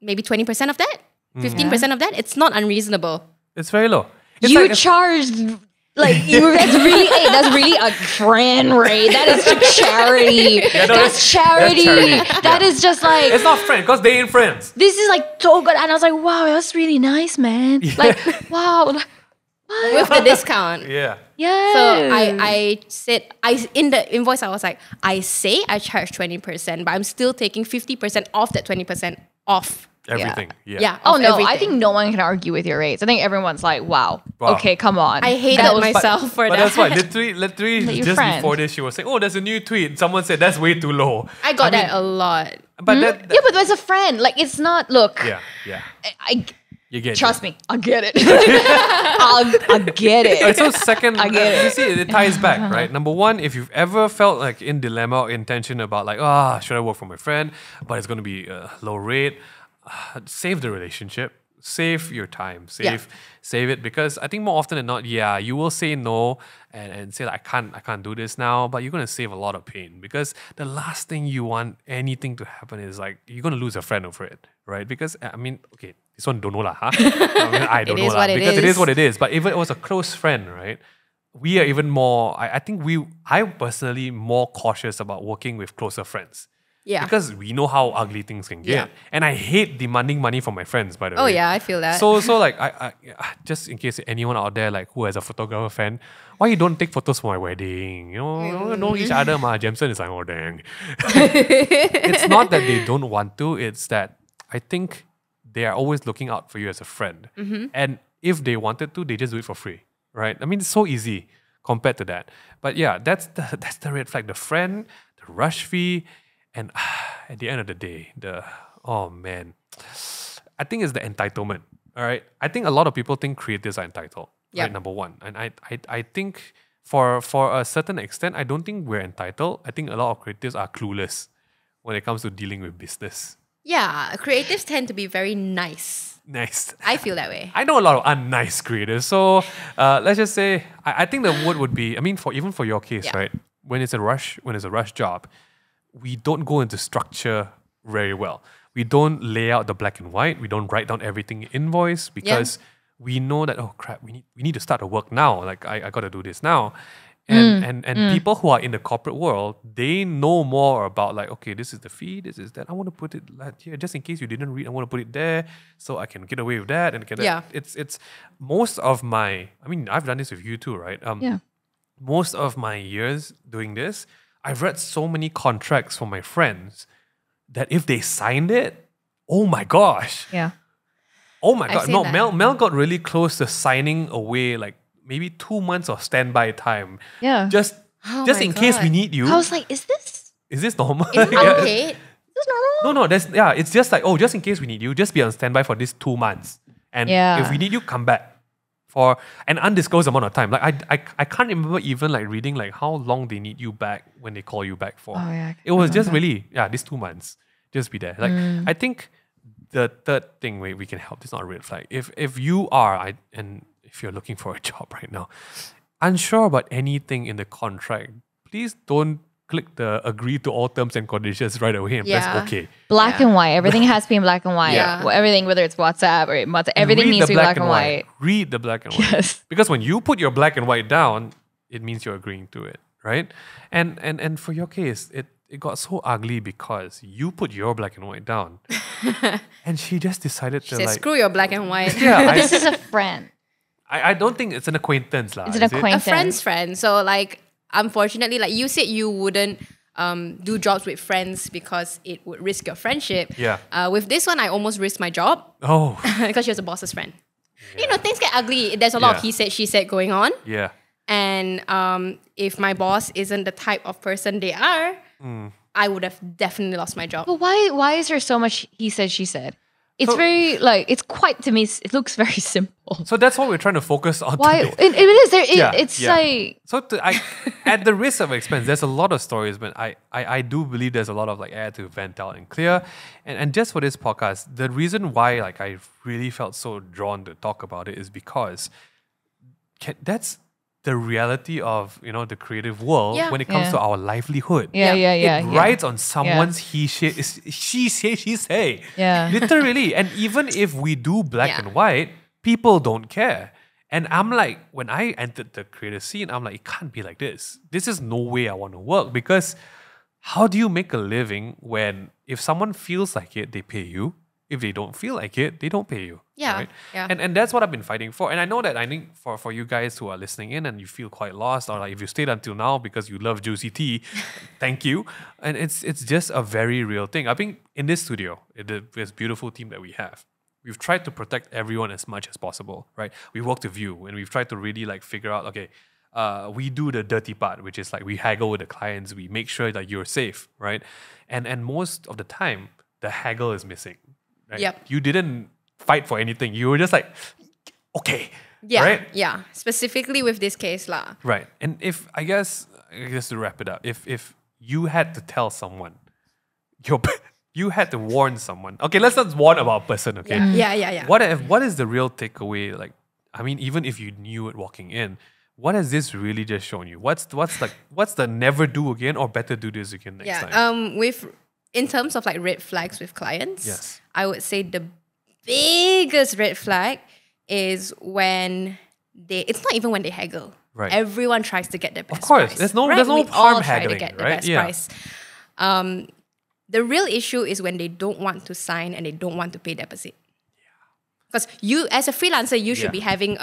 maybe 20% of that, 15% of that. It's not unreasonable. It's very low. It's You like- charged that's really a friend rate. That is charity. That's charity. charity. That is just like It's not friends, because they ain't friends. this is like so good. And I was like, wow, that's really nice, man. Like, wow. With the discount. Yeah. Yeah. So I said in the invoice I was like, I say I charge 20%, but I'm still taking 50% off that 20% off. Everything. Yeah. Yeah. Oh of no, I everything. think no one can argue with your rates. I think everyone's like, wow. Wow. Okay, come on. I hated That was- myself for But that. that's why literally But your just friend. before this, she was saying, "Oh, there's a new tweet." Someone said that's way too low. I got mean, that a lot. But that, Yeah, but as a friend, like it's not. Look, yeah, I you get trust it. me, I get it. I get it. Alright, so second, I get it. you see, it ties back, right? Number one, if you've ever felt like in dilemma or intention about like, should I work for my friend, but it's going to be a low rate, save the relationship. save your time, save it, because I think more often than not, you will say no and say like, I can't do this now, but you're gonna save a lot of pain, because the last thing you want anything to happen is like you're gonna lose a friend over it, right? Because I mean, okay, this one don't know lah, huh? I don't know lah, because it is what it is. But if it was a close friend, right? We are even more. I think I'm personally more cautious about working with closer friends. Yeah. Because we know how ugly things can get. Yeah. And I hate demanding money from my friends, by the way. Oh yeah, I feel that. So like I just in case anyone out there like who has a photographer friend, why you don't take photos for my wedding? You know each other, ma. Jameson is like, oh dang. It's not that they don't want to, it's that I think they are always looking out for you as a friend. And if they wanted to, they just do it for free. Right? I mean, it's so easy compared to that. But yeah, that's the red flag. The friend, the rush fee, and at the end of the day, oh man, I think it's the entitlement. All right, I think a lot of people think creatives are entitled. Yep. Right, number one, and I think for a certain extent, I don't think we're entitled. I think a lot of creatives are clueless when it comes to dealing with business. Yeah, creatives tend to be very nice. Nice. I feel that way. I know a lot of unnice creators. So let's just say, I think the word would be, I mean, even for your case, right? When it's a rush job, we don't go into structure very well. We don't lay out the black and white. We don't write down everything in invoice, because we know that, oh crap, we need to start the work now. Like I got to do this now. And people who are in the corporate world, they know more about like, okay, this is the fee, this is that. I want to put it like here, just in case you didn't read, I want to put it there so I can get away with that and get that. It's most of my, I mean, I've done this with you too, right? Most of my years doing this, I've read so many contracts from my friends that if they signed it, oh my gosh. Yeah. Oh my God. No, that. Mel got really close to signing away like maybe 2 months of standby time. Yeah. Just in case we need you. I was like, is this normal? Is it unpaid? Is this normal? No, it's just like, oh, just in case we need you, just be on standby for these 2 months. And if we need you, come back for an undisclosed amount of time. Like I can't remember even like reading like how long they need you back when they call you back for. Oh, yeah, it was just really, these 2 months. Just be there. Like I think the third thing we can help, this is not a red flag. If you are, and if you're looking for a job right now, unsure about anything in the contract, please don't click the agree to all terms and conditions right away and press OK. Black and white. Everything has to be in black and white. Yeah. Everything, whether it's WhatsApp or everything needs to be black and white. Read the black and white. Yes. Because when you put your black and white down, it means you're agreeing to it, right? And for your case, it got so ugly because you put your black and white down, and she just decided to Says, screw your black and white. This is a friend. I don't think it's an acquaintance lah. It's an acquaintance. A friend's friend. So like, unfortunately, like you said, you wouldn't do jobs with friends because it would risk your friendship. Yeah. With this one, I almost risked my job. Oh. Because she was a boss's friend. Yeah. You know, things get ugly. There's a lot of he said, she said going on. Yeah. And if my boss isn't the type of person they are, I would have definitely lost my job. But why is there so much he said, she said? It's very like, it's quite, to me, it looks very simple. So that's what we're trying to focus on Why? today. It is. It's like... So at the risk of expense, there's a lot of stories, but I do believe there's a lot of like air to vent out and clear. And just for this podcast, the reason why like I really felt so drawn to talk about it is because that's the reality of, you know, the creative world when it comes to our livelihood. It rides on someone's she say, she say. Yeah. Literally. And even if we do black and white, people don't care. And I'm like, when I entered the creative scene, I'm like, it can't be like this. This is no way I want to work, because how do you make a living when if someone feels like it, they pay you? If they don't feel like it, they don't pay you. Yeah. Right? Yeah. And that's what I've been fighting for. And I know that I think for you guys who are listening in and you feel quite lost, or like if you stayed until now because you love juicy tea, thank you. And it's just a very real thing. I think in this studio, this beautiful team that we have, we've tried to protect everyone as much as possible, right? We worked with you and we've tried to really like figure out, okay, we do the dirty part, which is like we haggle with the clients, we make sure that you're safe, right? And most of the time, the haggle is missing. Right? Yep. You didn't fight for anything. You were just like, okay. Yeah. Right? Yeah. Specifically with this case lah. Right. And if I guess to wrap it up, if you had to tell someone you had to warn someone. Okay, let's not warn about a person, okay? Yeah. What is the real takeaway? Like, I mean, even if you knew it walking in, what has this really just shown you? What's the never do again or better do this again next time? In terms of like red flags with clients, Yes. I would say the biggest red flag is when it's not even when they haggle. Right. Everyone tries to get the best Of course, price. there's no right? harm We all try haggling, to get the right? best Yeah. price. The real issue is when they don't want to sign and they don't want to pay deposit. Because you, as a freelancer, you should be having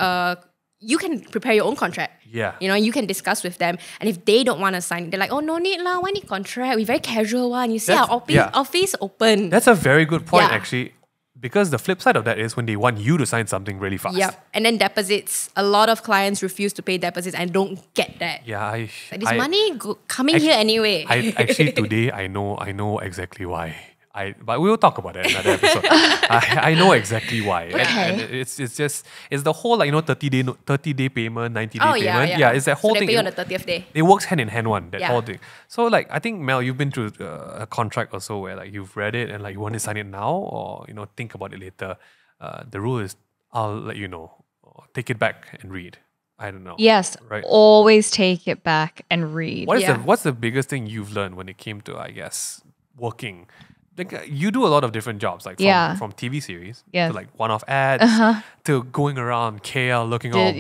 you can prepare your own contract. Yeah. You know, you can discuss with them. And if they don't want to sign, they're like, oh, no need lah, why need contract? We're very casual one. You see That's- our office open. That's a very good point, Yeah. actually. Because the flip side of that is when they want you to sign something really fast. Yep. And then deposits. A lot of clients refuse to pay deposits and don't get that. Yeah, Like, this money coming here anyway. Actually today I know exactly why. But we'll talk about that in another episode. I know exactly why. And it's the whole 30-day payment, 90-day payment. Yeah, it's that whole so thing. they pay on the 30th day. It works hand in hand that Yeah. whole thing. So I think Mel, you've been through a contract or so where you've read it and you want to sign it now or think about it later. The rule is I'll let you know. Or take it back and read. I don't know. Yes, Right. always take it back and read. What's the biggest thing you've learned when it came to, I guess, working? You do a lot of different jobs, from TV series to one-off ads to going around KL looking all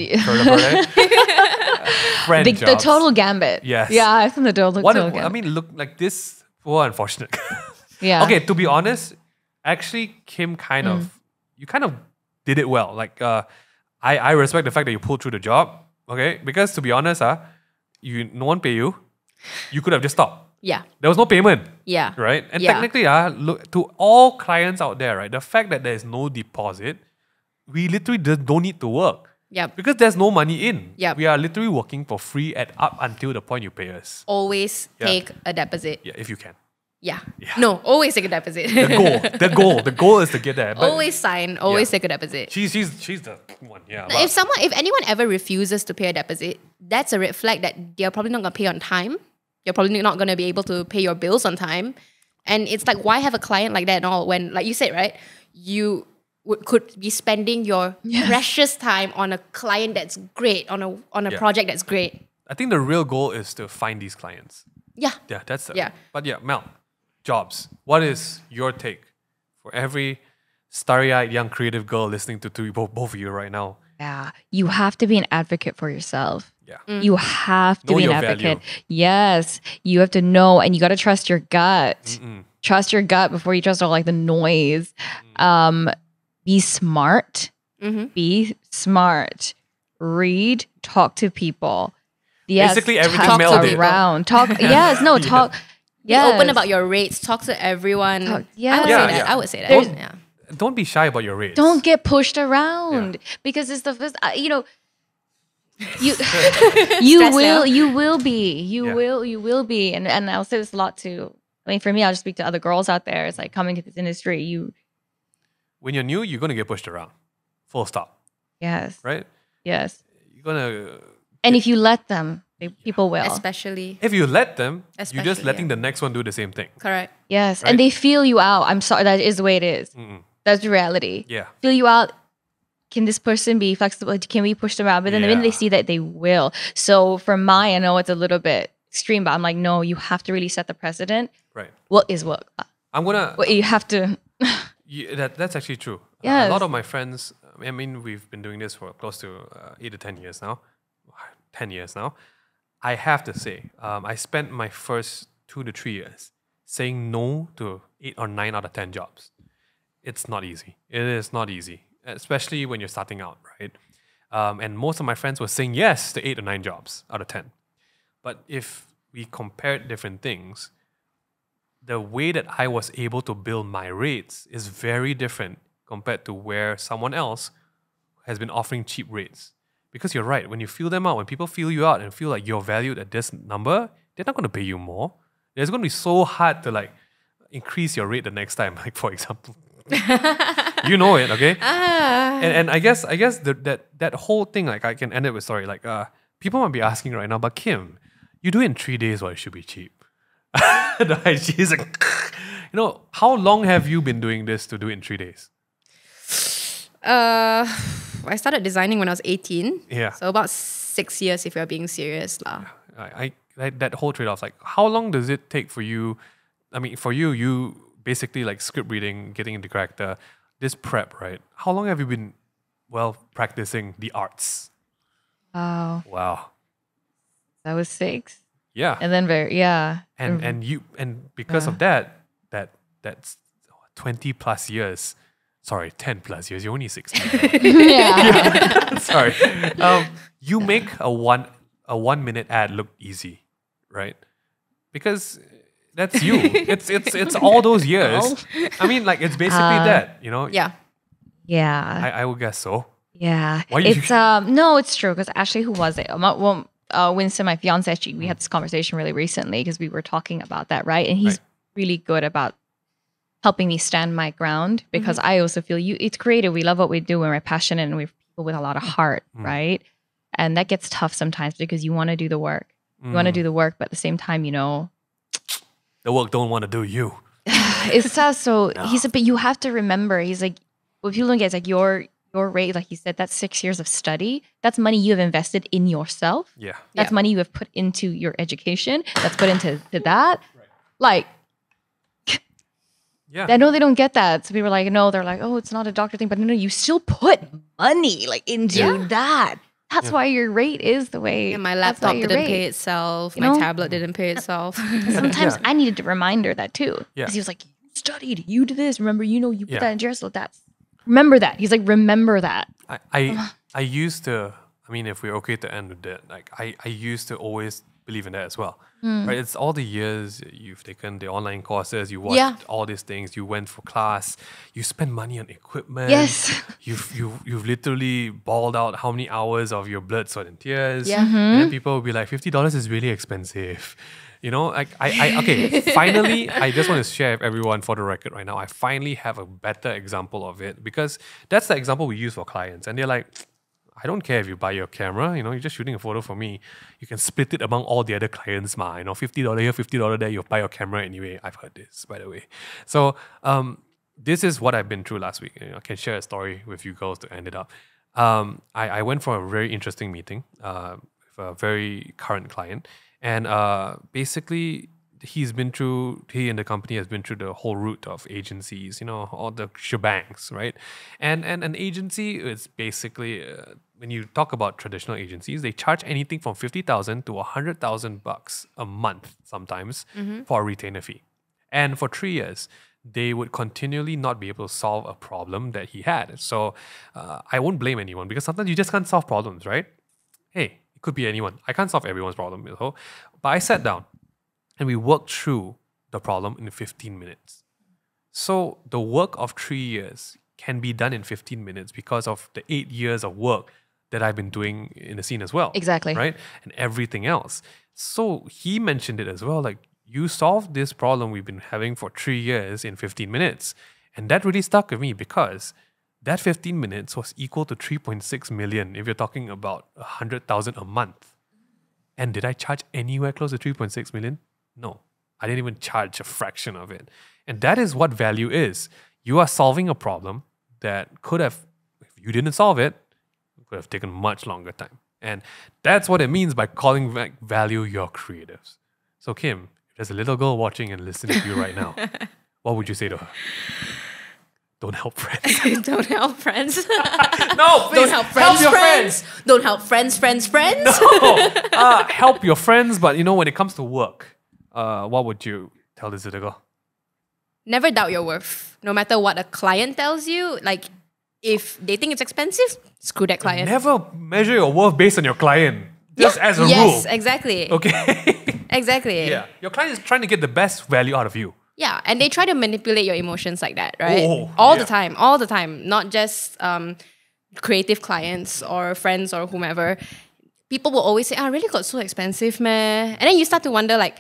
friend The jobs. total gambit. Yes. Yeah, I've done the total gambit. I mean, look like this. Well, unfortunate. Yeah. Okay, to be honest, actually, Kim you kind of did it well. I respect the fact that you pulled through the job. Okay, because to be honest, no one pay you. You could have just stopped. Yeah. There was no payment. Yeah. Right? And Yeah. technically, look, to all clients out there, right, the fact that there is no deposit, we literally don't need to work. Yep. Because there's no money in. Yep. We are literally working for free up until the point you pay us. Always take a deposit. Yeah, if you can. Yeah. No, always take a deposit. The goal is to get there. But always sign, always take a deposit. she's the one, yeah. If anyone ever refuses to pay a deposit, that's a red flag that they're probably not going to pay on time. You're probably not going to be able to pay your bills on time. And it's like, why have a client like that and all when, like you said, right, you could be spending your precious time on a client that's great, on a project that's great. I think the real goal is to find these clients. Yeah. Yeah, that's it. Yeah. But Mel, jobs. What is your take for every starry-eyed young creative girl listening to both of you right now? Yeah, you have to be an advocate for yourself. Yeah. You have to Know be an your advocate. value. Yes, you have to know, and you got to trust your gut. Trust your gut before you trust all the noise. Be smart. Be smart. Read. Talk to people. Yes, Basically everything talk Mel did. around. Talk. Yes, no. Talk. Be open about your rates. Talk to everyone. I would say that. Yeah. Don't be shy about your rates. Don't get pushed around because it's the first. You will be, and I'll say this a lot too. I mean, for me, I'll just speak to other girls out there. It's like coming to this industry. When you're new, you're gonna get pushed around. Full stop. Yes. Right? Yes. You're gonna. And if you let them, people will. Especially. If you let them, you're just Especially, letting the next one do the same thing. Correct. Yes, Right? and they feel you out. I'm sorry, that is the way it is. That's the reality. Yeah. Feel you out. Can this person be flexible? Can we push them around? But then the minute they see that, they will. So for I know it's a little bit extreme, but I'm like, no, you have to really set the precedent. Right. What is what? You have to. That's actually true. Yes. A lot of my friends, I mean, we've been doing this for close to 8 to 10 years now. 10 years now. I have to say, I spent my first 2 to 3 years saying no to 8 or 9 out of 10 jobs. It's not easy. It is not easy, especially when you're starting out, right? And most of my friends were saying yes to 8 or 9 jobs out of 10. But if we compared different things, the way that I was able to build my rates is very different compared to where someone else has been offering cheap rates. Because you're right, when you feel them out, when people feel you out and feel like you're valued at this number, they're not going to pay you more. It's going to be so hard to increase your rate the next time, for example. You know it, okay? And I guess that whole thing, I can end it with story. People might be asking right now, but Kim, you do it in 3 days, it should be cheep. She's like, how long have you been doing this to do it in 3 days? I started designing when I was 18. Yeah. So about 6 years if you're being serious lah. I that whole trade-off, like how long does it take for you? I mean, for you basically like script reading, getting into character, this prep, right? How long have you been, practicing the arts? Wow. That was 6. Yeah. And then And because of that's 20 plus years. Sorry, 10 plus years. You're only 16. yeah. Sorry. You make a 1 minute ad look easy, right? Because that's you. It's all those years. I mean, like it's basically that, Yeah. Yeah. I would guess so. Yeah. Why It's no, it's true because actually, who was it? Winston, my fiance, actually, we had this conversation really recently because we were talking about that, right? And he's really good about helping me stand my ground because I also feel it's creative. We love what we do and we're passionate and we're people with a lot of heart, right? And that gets tough sometimes because you want to do the work. You want to do the work, but at the same time, the work don't want to do you. It's tough. So he said, but you have to remember, he's like, well, if you look at it, it's like your rate, like he said, that's 6 years of study. That's money you have invested in yourself. Yeah. That's money you have put into your education. That's put into that. Like, yeah. I know they don't get that. So people are like, no, they're like, oh, it's not a doctor thing. But no, you still put money like into that. That's why your rate is the way. And my laptop didn't pay itself. My tablet didn't pay itself. Sometimes I needed a reminder of that too. Yeah. Because he was like, you studied, you did this. Remember, you put that in your so that's remember that. He's like, remember that. I used to, I mean, if we're okay to end with that, like I used to always believe in that as well. Right? It's all the years you've taken the online courses, you watched all these things, you went for class, you spend money on equipment. Yes. You've literally balled out how many hours of your blood, sweat, and tears. Yeah. And then people will be like, $50 is really expensive. Like okay, finally, I just want to share with everyone for the record right now, I finally have a better example of it because that's the example we use for clients. And they're like, I don't care if you buy your camera, you're just shooting a photo for me. You can split it among all the other clients, $50 here, $50 there, you'll buy your camera anyway. I've heard this, by the way. So this is what I've been through last week. I can share a story with you girls to end it up. I went for a very interesting meeting with a very current client. And basically, he and the company has been through the whole route of agencies, all the shebangs, right? And an agency is basically, when you talk about traditional agencies, they charge anything from $50,000 to $100,000 a month sometimes for a retainer fee. And for 3 years, they would continually not be able to solve a problem that he had. So I won't blame anyone because sometimes you just can't solve problems, right? Hey, it could be anyone. I can't solve everyone's problem, but I sat down and we worked through the problem in 15 minutes. So the work of 3 years can be done in 15 minutes because of the 8 years of work that I've been doing in the scene as well. Exactly. Right? And everything else. So he mentioned it as well, like, you solved this problem we've been having for 3 years in 15 minutes. And that really stuck with me because that 15 minutes was equal to 3.6 million if you're talking about 100,000 a month. And did I charge anywhere close to 3.6 million? No. I didn't even charge a fraction of it. And that is what value is. You are solving a problem that could have, if you didn't solve it, could have taken much longer time. And that's what it means by calling value your creatives. So Kim, if there's a little girl watching and listening to you right now, what would you say to her? Don't help friends. Don't help friends. No, please. Don't help friends. Help your friends. Don't help friends. No. Help your friends, but when it comes to work, what would you tell this little girl? Never doubt your worth. No matter what a client tells you, like if they think it's expensive, screw that client. Never measure your worth based on your client. Just as a rule. Yes, exactly. Okay. Exactly. Yeah. Your client is trying to get the best value out of you. Yeah, and they try to manipulate your emotions like that, right? Oh, all the time. Not just creative clients or friends or whomever. People will always say, really got so expensive, man. And then you start to wonder, like,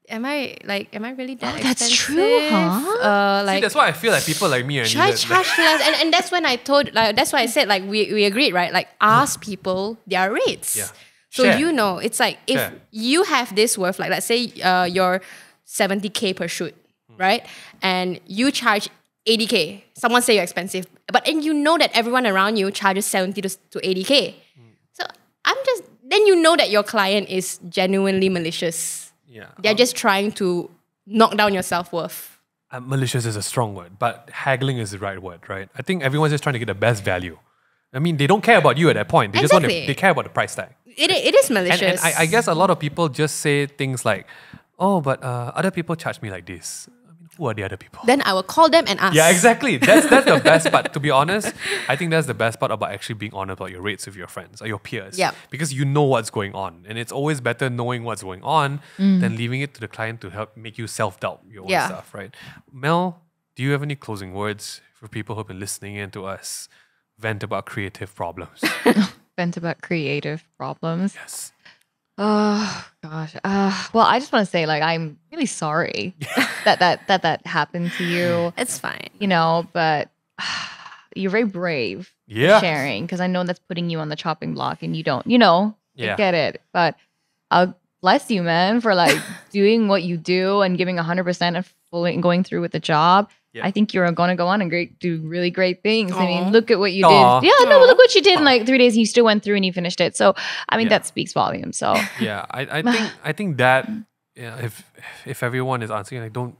am I really that expensive? That's true, huh? See, that's why I feel like people like me are should I needed. charge less? And that's when that's why I said, like, we agreed, right? Like, ask people their rates. Yeah. So Share. it's like if Share. you have this worth, like let's say you're 70K per shoot, right? And you charge 80K. Someone say you're expensive, and you know that everyone around you charges 70 to 80K. So then you know that your client is genuinely malicious. Yeah. They're just trying to knock down your self-worth. Malicious is a strong word, but haggling is the right word, right? I think everyone's just trying to get the best value. I mean, they don't care about you at that point. They just they care about the price tag. It is malicious. And I guess a lot of people just say things like, oh, but other people charge me like this. I mean, who are the other people? Then I will call them and ask. Yeah, exactly. That's the best part. To be honest, I think that's the best part about actually being honest about your rates with your friends or your peers. Yeah. Because you know what's going on. And it's always better knowing what's going on than leaving it to the client to help make you self-doubt your own stuff, right? Mel, do you have any closing words for people who've been listening in to us vent about creative problems? Vent about creative problems. Yes. Oh gosh. Well, I just want to say, like, I'm really sorry that happened to you. It's fine. You know, but you're very brave Yeah. sharing, because I know that's putting you on the chopping block, and you don't, I Yeah. get it. But bless you, man, for like doing what you do and giving 100% and fully going through with the job. Yeah. I think you're going to go on and do really great things. I mean, Aw. look at what you Aw. did. Yeah, no, look what you did in like 3 days, and you still went through and you finished it. So, I mean, Yeah. that speaks volumes. So, Yeah, I think that if everyone is answering, like,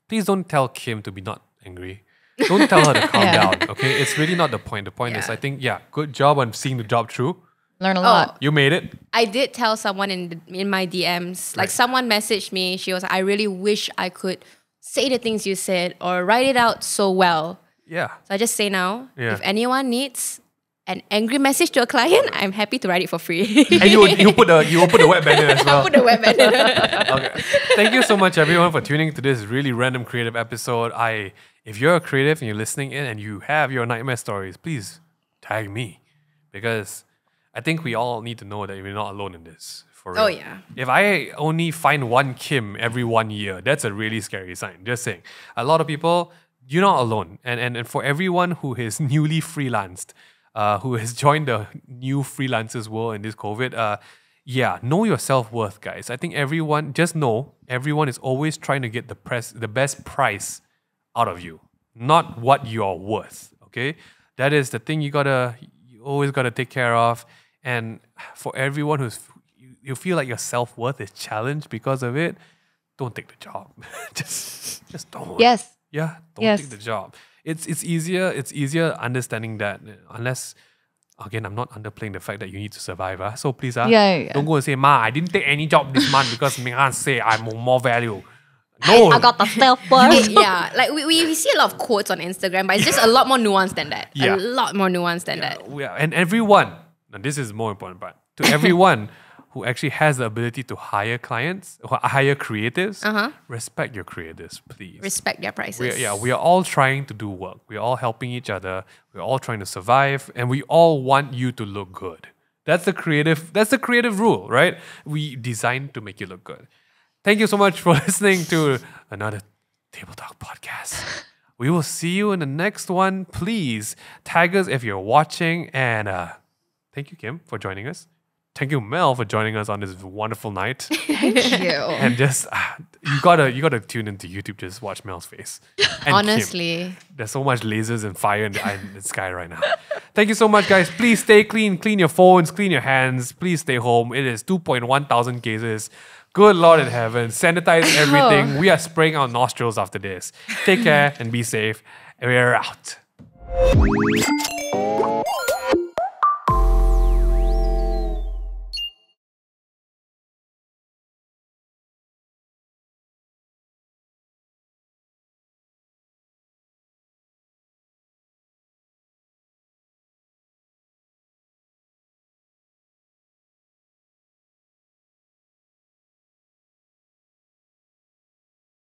please don't tell Kim to be not angry. Don't tell her to calm Yeah. down. Okay, it's really not the point. The point is, Yeah. I think, good job on seeing the job through. learn a lot. You made it. I did tell someone in my DMs, like Right. someone messaged me. She was like, I really wish I could say the things you said or write it out so well. Yeah. So I just say now, Yeah. if anyone needs an angry message to a client, I'm happy to write it for free. And you put the web banner as well. Put the web banner. Okay. Thank you so much, everyone, for tuning to this really random creative episode. If you're a creative and you're listening in and you have your nightmare stories, please tag me, because I think we all need to know that we're not alone in this. For real. Oh, yeah. If I only find one Kim every 1 year, that's a really scary sign. Just saying. A lot of people, you're not alone. And for everyone who is newly freelanced, who has joined the new freelancers world in this COVID, know your self-worth, guys. I think everyone is always trying to get the best price out of you, not what you're worth. Okay? That is the thing you always gotta take care of. And for everyone you feel like your self-worth is challenged because of it, don't take the job. just don't. Yes. Yeah, don't Yes. take the job. It's easier understanding that, unless, again, I'm not underplaying the fact that you need to survive. So please, Yeah. don't go and say, Ma, I didn't take any job this month because Ming Han say I'm more value. No. I got the self-worth. Yeah, like we see a lot of quotes on Instagram, but it's just a lot more nuanced than that. Yeah. A lot more nuanced than that. And everyone, and this is the more important part, to everyone who actually has the ability to hire clients, or hire creatives, respect your creatives, please. Respect their prices. We are all trying to do work. We are all helping each other. We're all trying to survive, and we all want you to look good. That's the creative rule, right? We designed to make you look good. Thank you so much for listening to another Table Talk podcast. We will see you in the next one. Please tag us if you're watching, and thank you, Kim, for joining us. Thank you, Mel, for joining us on this wonderful night. Thank you. And just you gotta tune into YouTube. Just watch Mel's face. And Kim. Honestly. There's so much lasers and fire in the sky right now. Thank you so much, guys. Please stay clean. Clean your phones. Clean your hands. Please stay home. It is 2.1 thousand cases. Good Lord in heaven. Sanitize everything. We are spraying our nostrils after this. Take care and be safe. And we're out.